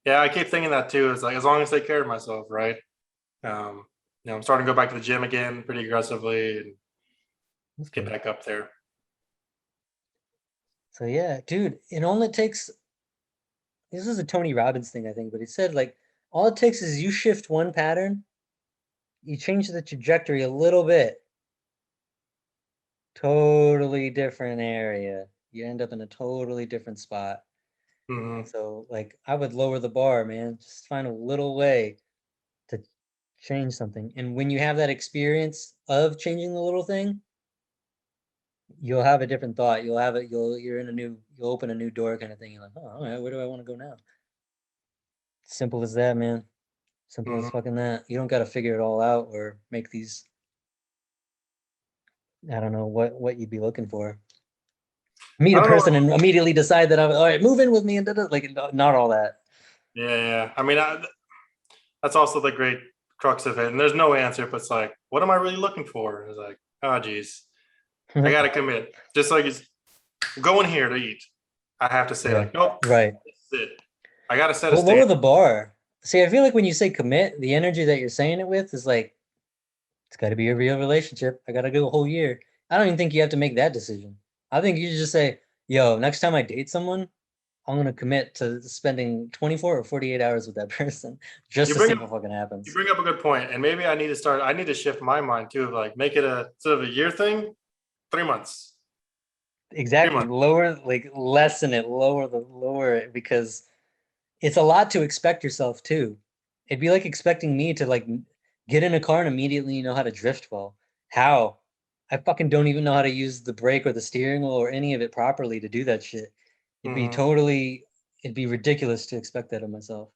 Yeah, I keep thinking that too. It's like as long as I take care of myself, right? I'm starting to go back to the gym again pretty aggressively and let's get back up there. So yeah, dude, it only takes this is a Tony Robbins thing, I think, but he said like all it takes is you shift one pattern, you change the trajectory a little bit, totally different area. You end up in a totally different spot. Mhm. So like I would lower the bar, man. Just find a little way to change something. And when you have that experience of changing the little thing, you'll have a different thought. You'll have it, you'll open a new door kind of thing. You're like, oh, all right, where do I want to go now? Simple as that, man. Simple as Mhm. fucking that. You don't got to figure it all out or make these, I don't know what you'd be looking for. Meet I a don't know. person and immediately decide that I'm all right, move in with me and like not all that. Yeah. I mean, that's also the great crux of it. And there's no answer, but it's like, what am I really looking for? It's like, oh, geez, I got to commit. Just like it's going here to eat. I have to say, Yeah, like, nope, right. that's it. I got to set a Well, lower standard. the bar. See, I feel like when you say commit, the energy that you're saying it with is like it's got to be a real relationship. I got to go a whole year. I don't even think you have to make that decision. I think you just say, yo, next time I date someone, I'm gonna commit to spending 24 or 48 hours with that person just You to bring see up what fucking you happens. bring up a good point, and maybe I need to shift my mind too, like make it a sort of a year thing, 3 months, three Exactly. months. Lower, like lessen it, lower it because it's a lot to expect yourself too. It'd be like expecting me to like get in a car and immediately know how to drift well. How? I fucking don't even know how to use the brake or the steering wheel or any of it properly to do that shit. Mhm. It'd be ridiculous to expect that of myself.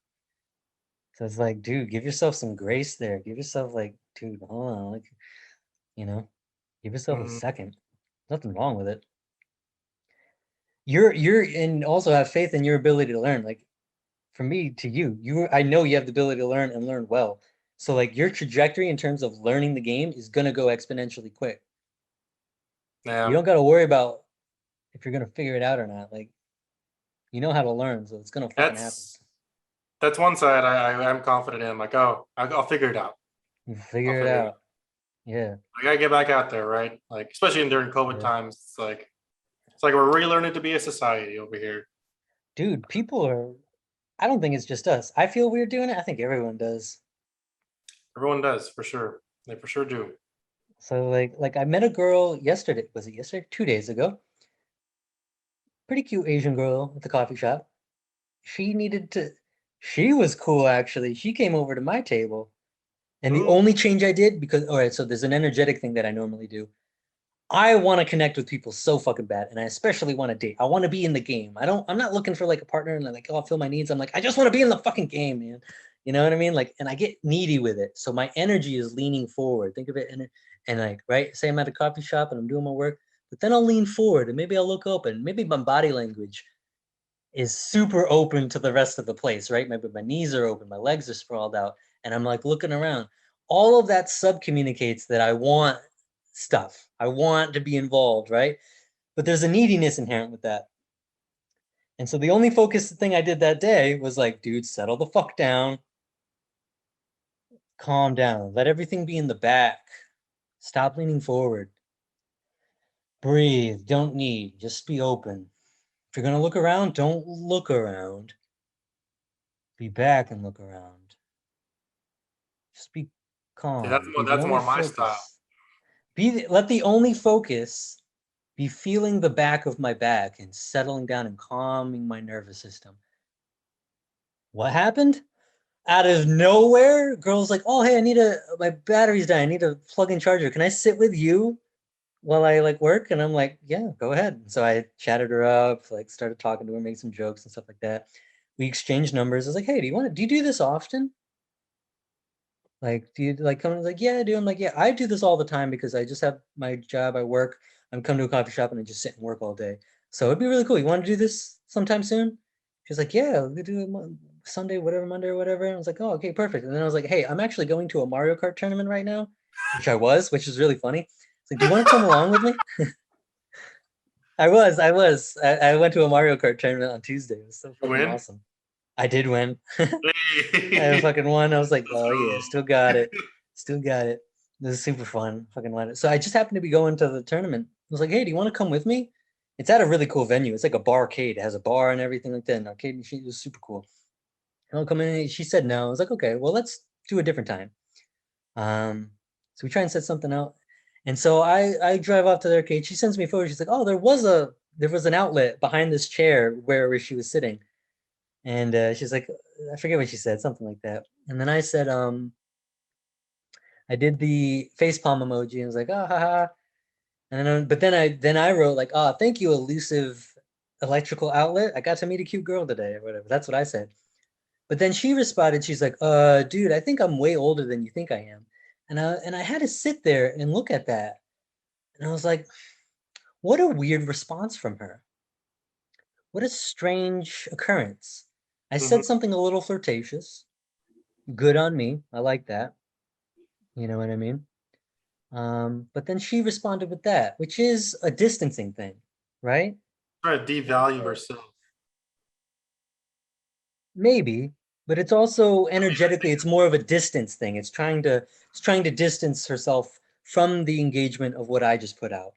So it's like, dude, give yourself some grace there. Give yourself like, dude, hold on, like, you know, give yourself a Mhm. second. Nothing wrong with it. And also have faith in your ability to learn. Like from me to you, I know you have the ability to learn and learn well. So like your trajectory in terms of learning the game is gonna go exponentially quick. You Yeah, don't gotta worry about if you're gonna figure it out or not. Like you know how to learn, so it's gonna fucking happen. that's that's one side I am confident in. I'm like, oh, I'll figure it out. You I'll figure it figure it out. out. Yeah, I gotta get back out there, right? Like, especially during COVID yeah. times, it's like we're relearning to be a society over here. Dude, people are I don't think it's just us. I feel weird doing it. I think everyone does. Everyone does for sure. They for sure do. So like I met a girl yesterday. Was it yesterday? 2 days ago. Pretty cute Asian girl at the coffee shop. She needed to she was cool actually. She came over to my table. And the Ooh, only change I did because all right, so there's an energetic thing that I normally do. I want to connect with people so fucking bad, and I especially want to date. I want to be in the game. I'm not looking for like a partner and like, oh, I'll fill my needs. I'm like, I just want to be in the fucking game, man. You know what I mean? Like, and I get needy with it. So my energy is leaning forward. Think of it and like, right? Say I'm at a coffee shop and I'm doing my work, but then I'll lean forward and maybe I'll look up and maybe my body language is super open to the rest of the place, right? Maybe my knees are open, my legs are sprawled out, and I'm like looking around. All of that sub communicates that I want stuff. I want to be involved, right? But there's a neediness inherent with that. And so the only focused thing I did that day was like, dude, settle the fuck down, calm down, let everything be in the back, stop leaning forward, breathe, don't need, just be open. If you're gonna look around, don't look around, be back and look around. Just be see, calm, be the that's only more my style. focus. Let the only focus be feeling the back of my back and settling down and calming my nervous system. What happened? Out of nowhere, girl's like, "Oh, hey, my battery's dying. I need a plug-in charger. Can I sit with you while I like work?" And I'm like, "Yeah, go ahead." So I chatted her up, like started talking to her, made some jokes and stuff like that. We exchanged numbers. I was like, "Hey, do you do this often? Like, do you like come?" Like, "Yeah, I do." I'm like, "Yeah, I do this all the time because I just have my job. I work. I'm come to a coffee shop and I just sit and work all day. So it'd be really cool. You want to do this sometime soon?" She's like, "Yeah, we could do it Sunday, whatever, Monday or whatever." And I was like, "Oh, okay, perfect." And then I was like, "Hey, I'm actually going to a Mario Kart tournament right now," which is really funny. It's like, "Do you want to come along with me?" I went to a Mario Kart tournament on Tuesday. It was so You fucking win. awesome. I did win. I Hey. fucking won. I was like, Let's oh yeah, go. still got it. Still got it. This is super fun. Fucking won it. So I just happened to be going to the tournament. I was like, hey, do you want to come with me? It's at a really cool venue. It's like a barcade. It has a bar and everything like that. An arcade machine. It was super cool. And I'll come in. She said no. I was like, okay, well, let's do a different time. So we try and set something out. And so I drive off to the arcade. She sends me photos. She's like, oh, there was an outlet behind this chair where she was sitting. And she's like, I forget what she said, something like that. And then I said, I did the facepalm emoji and was like, ah, ha, ha. And then I wrote like, oh, thank you, elusive electrical outlet. I got to meet a cute girl today or whatever. That's what I said. But then she responded, she's like, dude, I think I'm way older than you think I am. And I had to sit there and look at that. And I was like, what a weird response from her. What a strange occurrence. I Mhm. said something a little flirtatious. Good on me. I like that. You know what I mean? But then she responded with that, which is a distancing thing, right? Try to devalue herself. Maybe, but it's also energetically, it's more of a distance thing. It's trying to distance herself from the engagement of what I just put out,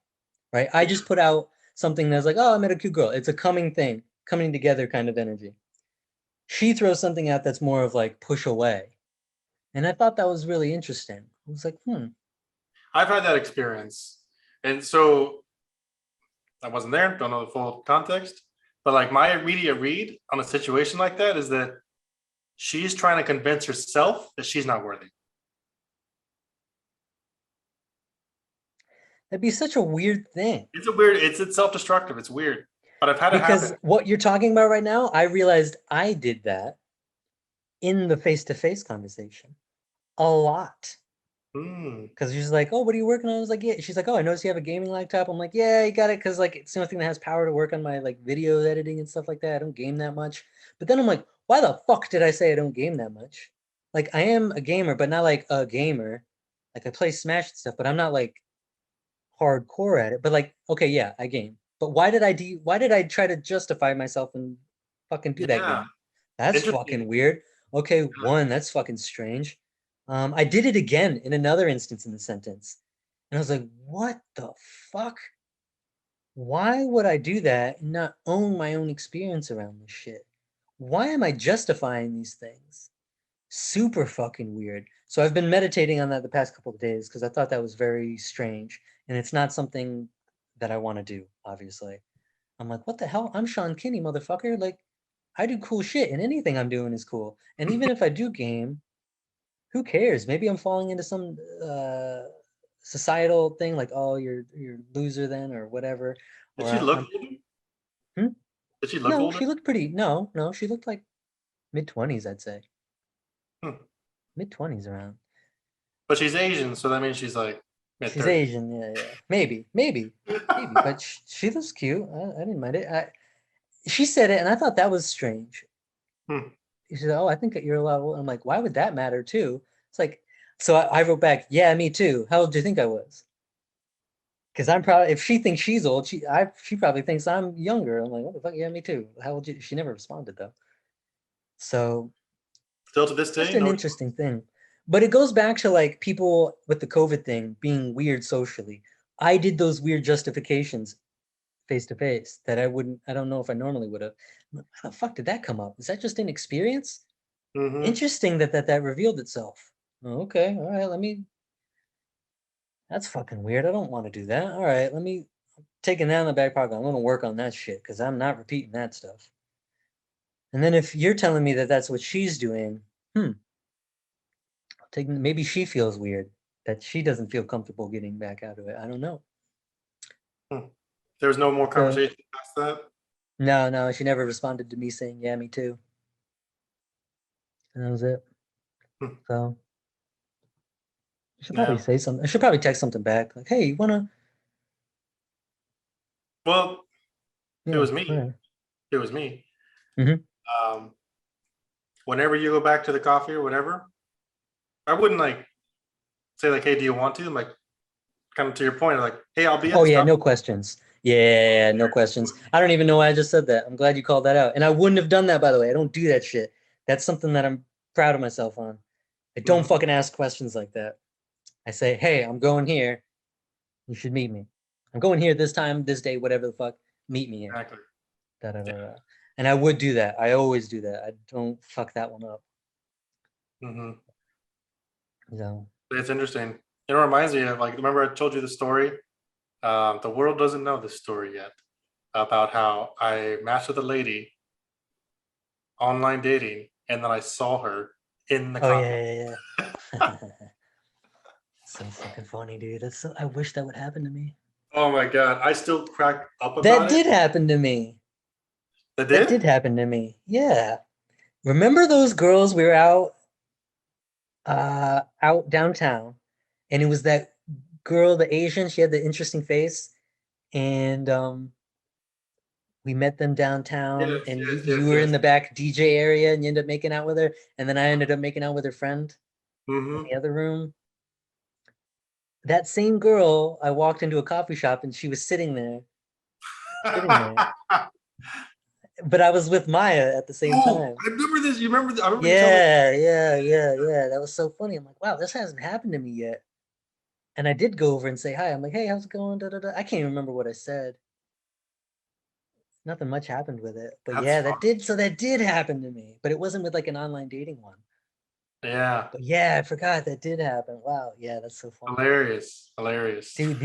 right? I just put out something that's like, oh, I met a cute girl. It's a coming thing, coming together kind of energy. She throws something out that's more of like push away. And I thought that was really interesting. I was like, I've had that experience, and so I wasn't there. Don't know the full context, but like my immediate read on a situation like that is that she's trying to convince herself that she's not worthy. that'd be such a weird thing. It's self-destructive. It's weird, but I've had it Because happen. what you're talking about right now, I realized I did that in the face-to-face conversation a lot. Mm. Because she's like, oh, what are you working on? I was like, yeah. She's like, oh, I noticed you have a gaming laptop. I'm like, yeah, you got it. Because like it's the only thing that has power to work on my like video editing and stuff like that. I don't game that much. But then I'm like, why the fuck did I say I don't game that much? Like I am a gamer, but not like a gamer. Like I play Smash and stuff, but I'm not like hardcore at it. But like, okay, yeah, I game. But why did I try to justify myself and fucking do that Yeah, game? That's interesting. fucking weird. Okay, one, that's fucking strange. I did it again in another instance in the sentence. And I was like, what the fuck? Why would I do that and not own my own experience around this shit? Why am I justifying these things? Super fucking weird. So I've been meditating on that the past couple of days because I thought that was very strange. And it's not something that I want to do, obviously. I'm like, what the hell? I'm Sean Kinney, motherfucker. Like, I do cool shit, and anything I'm doing is cool. And even if I do game, who cares? Maybe I'm falling into some societal thing like, oh, you're loser then, or whatever. Did Or she look I'm older? hmm? Did she look No, older? she looked pretty. No, she looked like mid-20s, I'd say. Hmm. Mid-20s around. But she's Asian, so that means she's like mid She's 30s. Asian, yeah. Maybe. But she looks cute. I didn't mind it. She said it, and I thought that was strange. Hmm. She said, "Oh, I think you're a lot older." I'm like, "Why would that matter too?" It's like, so I wrote back, "Yeah, me too. How old do you think I was?" Because I'm probably if she thinks she's old, she probably thinks I'm younger. I'm like, "What the fuck? Yeah, me too. How old you?" She never responded though. So Still to this just day, an no. interesting thing. But it goes back to like people with the COVID thing being weird socially. I did those weird justifications face to face that I don't know if I normally would have. How the fuck did that come up? Is that just an experience? Mm-hmm. Interesting that revealed itself. Oh, okay, all right, that's fucking weird. I don't want to do that. All right, taking that in the back pocket. I'm gonna work on that shit because I'm not repeating that stuff. And then if you're telling me that that's what she's doing, maybe she feels weird that she doesn't feel comfortable getting back out of it. I don't know. Hmm. There was no more So conversation past that. no, she never responded to me saying, "Yeah, me too," and that was it. Hmm. So I should probably Yeah. say something. I should probably text something back like, "Hey, you wanna?" Well, if it Yeah, was me, all right. if it was me. Mhm. Um, whenever you go back to the coffee or whatever, I wouldn't like say like, "Hey, do you want to?" I'm like, kind of to your point, like, "Hey, I'll be at Oh this yeah, coffee." no questions. Yeah, no questions. I don't even know why I just said that. I'm glad you called that out. And I wouldn't have done that, by the way. I don't do that shit. That's something that I'm proud of myself on. I don't Mhm. fucking ask questions like that. I say, hey, I'm going here. You should meet me. I'm going here this time, this day, whatever the fuck. Meet me here. Exactly. Da, da, da, da. And I would do that. I always do that. I don't fuck that one up. Hmm. So It's interesting. It reminds me of, like, remember I told you the story? The world doesn't know this story yet about how I matched with a lady online dating, and then I saw her in the oh coffee. yeah, yeah, yeah. So fucking funny, dude. That's so, I wish that would happen to me. Oh my god, I still crack up about That it. did happen to me. That That did did? happen to me. Yeah. Remember those girls we were out downtown, and it was that girl, the Asian, she had the interesting face, and we met them downtown, Yes, and yes, you yes, were in yes. the back DJ area, and you ended up making out with her, and then I ended up making out with her friend in Mm-hmm. the other room. That same girl, I walked into a coffee shop, and she was sitting there, but I was with Maya at the same Oh, time. I remember this. You remember? I remember you telling me. Yeah. That was so funny. I'm like, wow, this hasn't happened to me yet. And I did go over and say hi. I'm like, hey, how's it going? Da, da, da. I can't even remember what I said. Nothing much happened with it. But That's yeah, fun. that did happen to me. But it wasn't with like an online dating one. Yeah, But yeah, I forgot that did happen. Wow, yeah, that's so funny. hilarious, hilarious, Dude,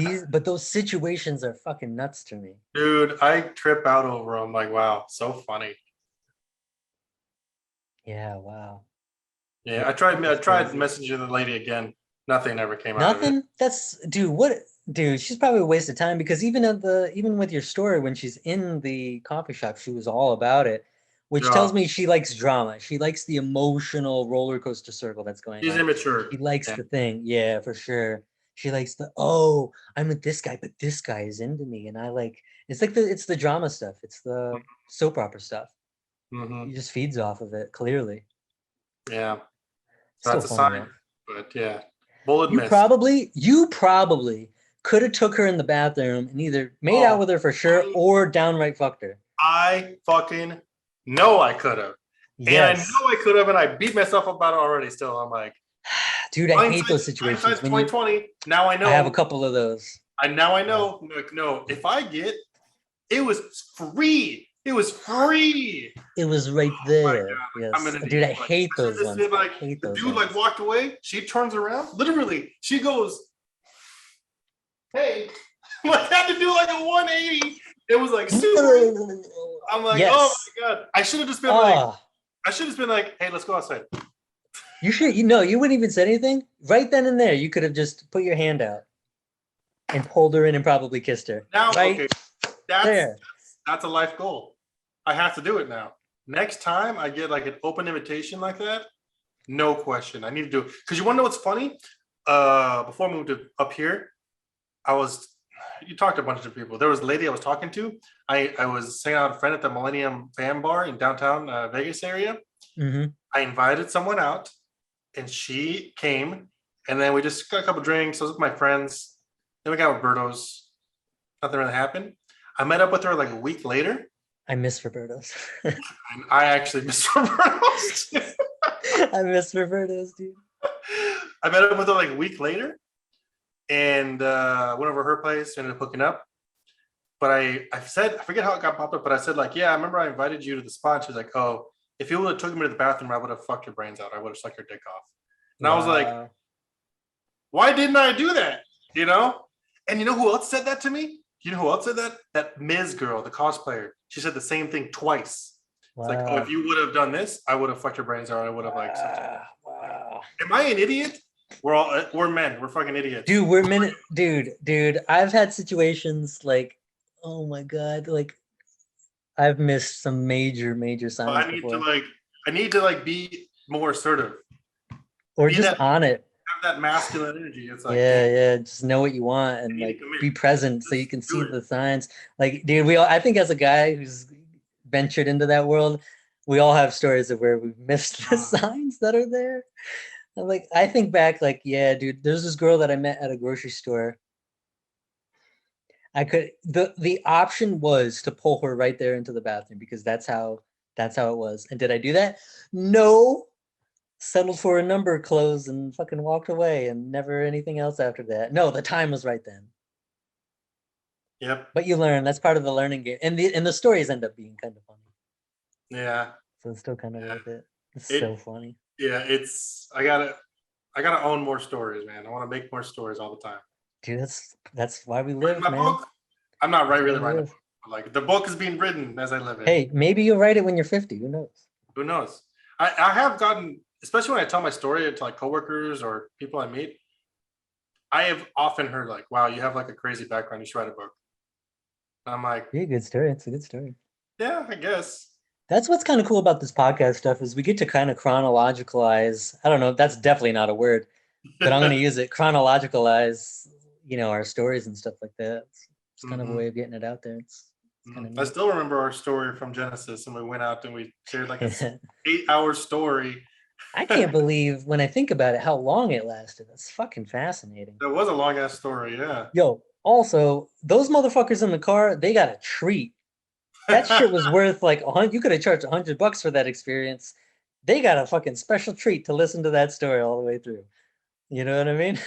those situations are fucking nuts to me. dude. I trip out over. I'm like, wow, so funny. Yeah, wow. Yeah, Yeah, I that's tried crazy. messaging the lady again. Nothing ever came out of it. Nothing? That's dude, she's probably a waste of time because even with your story, when she's in the coffee shop, she was all about it, which tells Yeah, me she likes drama. She likes the emotional roller coaster circle that's going she's on. immature. She likes Yeah. the thing, yeah, for sure. She likes oh, I'm with this guy, but this guy is into me, and I like it's the drama stuff, it's the soap opera stuff. Mm-hmm. He just feeds off of it, clearly. Yeah. So Still that's a funny sign. though. But yeah, bullet You miss. probably could have took her in the bathroom and either made out Oh, with her for sure or downright fucked her. I fucking know I could have. And I know Yes. I could have, and I beat myself up about it already. Still, I'm like, Dude, I hate those hindsight's situations when 2020. Now I I have a know. couple of those. I Yeah. know. Like, no, if I get, it was free. It was free. It was right My there. God, like, I'm Yes. an Dude, idiot. I Like, hate I should those just ones. been I like, hate the those dude like ones. walked away. She turns around. Literally, she goes, "Hey," like I had to do like a 180. It was like super. I'm like, oh Yes. my god, I should have just been like, Ah, hey, let's go outside. you wouldn't even say anything. Right then and there, you could have just put your hand out and pulled her in and probably kissed her. Now, Right okay, that's there. that's a life goal. I have to do it now. Next time I get like an open invitation like that, no question, I need to do it. Because you want to know what's funny? Before I moved up here, you talked to a bunch of people. There was a lady I was talking to. I was hanging out with a friend at the Millennium Fan Bar in downtown Vegas area. Mm-hmm. I invited someone out, and she came, and then we just got a couple drinks. I was with my friends. Then we got Roberto's. Nothing really happened. I met up with her like a week later, I miss Roberto's. and I actually missed Roberto's. I miss Roberto's, dude. I met up with her like a week later, and went over to her place, ended up hooking up. But I said, I forget how it got popped up, but I said, like, yeah, I remember I invited you to the spot. She was like, oh, if you would have took me to the bathroom, I would have fucked your brains out. I would have sucked your dick off. And I was like, Wow. why didn't I do that? You know? And you know who else said that to me? You know who else said that? That Ms. girl, the cosplayer. She said the same thing twice. It's like, oh, Wow. if you would have done this, I would have fucked your brains out. I would have like. Wow. Am I an idiot? We're men. We're fucking idiots. Dude, dude. I've had situations like, oh my god, like I've missed some major signs before. I need to like be more assertive. Or Be just that on it. have that masculine energy. It's like, Yeah, damn, yeah. Just know what you want I and need to like commit. be present so you Just can do see it. the signs. Like, dude, I think as a guy who's ventured into that world, we all have stories of where we've missed the signs that are there. And like, I think back, like, yeah, dude, there's this girl that I met at a grocery store. The option was to pull her right there into the bathroom because that's how it was. And did I do that? No. Settled for a number, closed, and fucking walked away, and never anything else after that. No, the time was right then. Yep. But you learn. That's part of the learning game, and the stories end up being kind of funny. Yeah. So it's still kind of Yeah. worth it. It's It- so funny. Yeah. I gotta own more stories, man. I want to make more stories all the time. Dude, that's why we Write live, my man. book. I'm not That's why really we writing a live. book. But like the book is being written as I live it. Hey, maybe you'll write it when you're 50. Who knows? Who knows? I have gotten, especially when I tell my story to like coworkers or people I meet, I have often heard like, "Wow, you have like a crazy background. You should write a book." And I'm like, Be a good story. It's a good story. "Yeah, I guess." That's what's kind of cool about this podcast stuff is we get to kind of chronologicalize. I don't know. That's definitely not a word, but I'm going to use it. Chronologicalize, our stories and stuff like that. It's kind of a Mhm. way of getting it out there. It's kind of I neat. still remember our story from Genesis, and we went out and we shared like a 8-hour story. I can't believe when I think about it how long it lasted. That's fucking fascinating. That was a long ass story, yeah. Yo, also, those motherfuckers in the car, they got a treat. That shit was worth like you could have charged $100 for that experience. They got a fucking special treat to listen to that story all the way through. You know what I mean?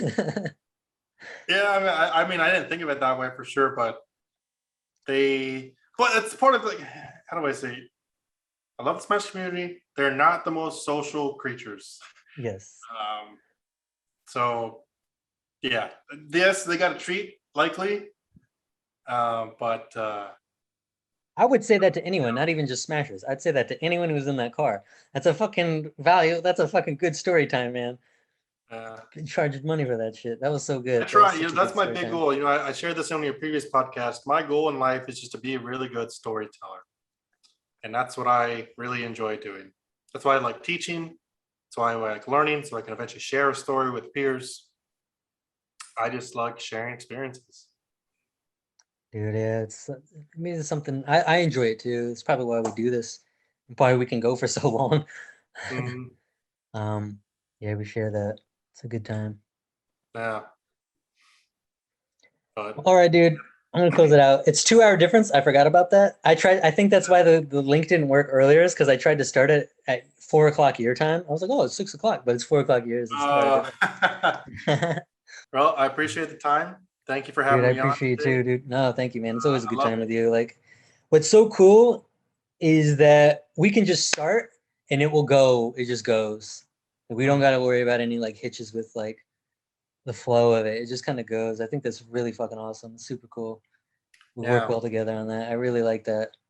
Yeah, I mean, I didn't think of it that way for sure, but it's part of like, how do I say? I love the Smash community. They're not the most social creatures. Yes. So yeah, yes, they got a treat likely, but I would say that to anyone, not even just smashers. I'd say that to anyone who's in that car. That's a fucking value. That's a fucking good story time, man. Charged money for that shit. That was so good. I try. good That's my story big time. goal. I shared this on your previous podcast. My goal in life is just to be a really good storyteller, and that's what I really enjoy doing. That's why I like teaching. That's why I like learning, so I can eventually share a story with peers. I just like sharing experiences. Dude, yeah, it's something I enjoy it too. It's probably why we do this. Probably we can go for so long. Mhm. Yeah, we share that. It's a good time. Yeah. But All right, dude. I'm gonna close it out. It's 2 hour difference. I forgot about that. I think that's why the link didn't work earlier, is because I tried to start it at 4 o'clock your time. I was like, oh, it's 6 o'clock, but it's 4 o'clock yours. It's 2 hour difference. well, I appreciate the time. Thank you for Dude, having I me on appreciate you today. too, dude. No, thank you, man. It's always a I good love time it. with you. Like, what's so cool is that we can just start and it will go. It just goes. We don't got to worry about any like hitches with like the flow of it. It just kind of goes. I think that's really fucking awesome. It's super cool. We work Yeah. well together on that. I really like that.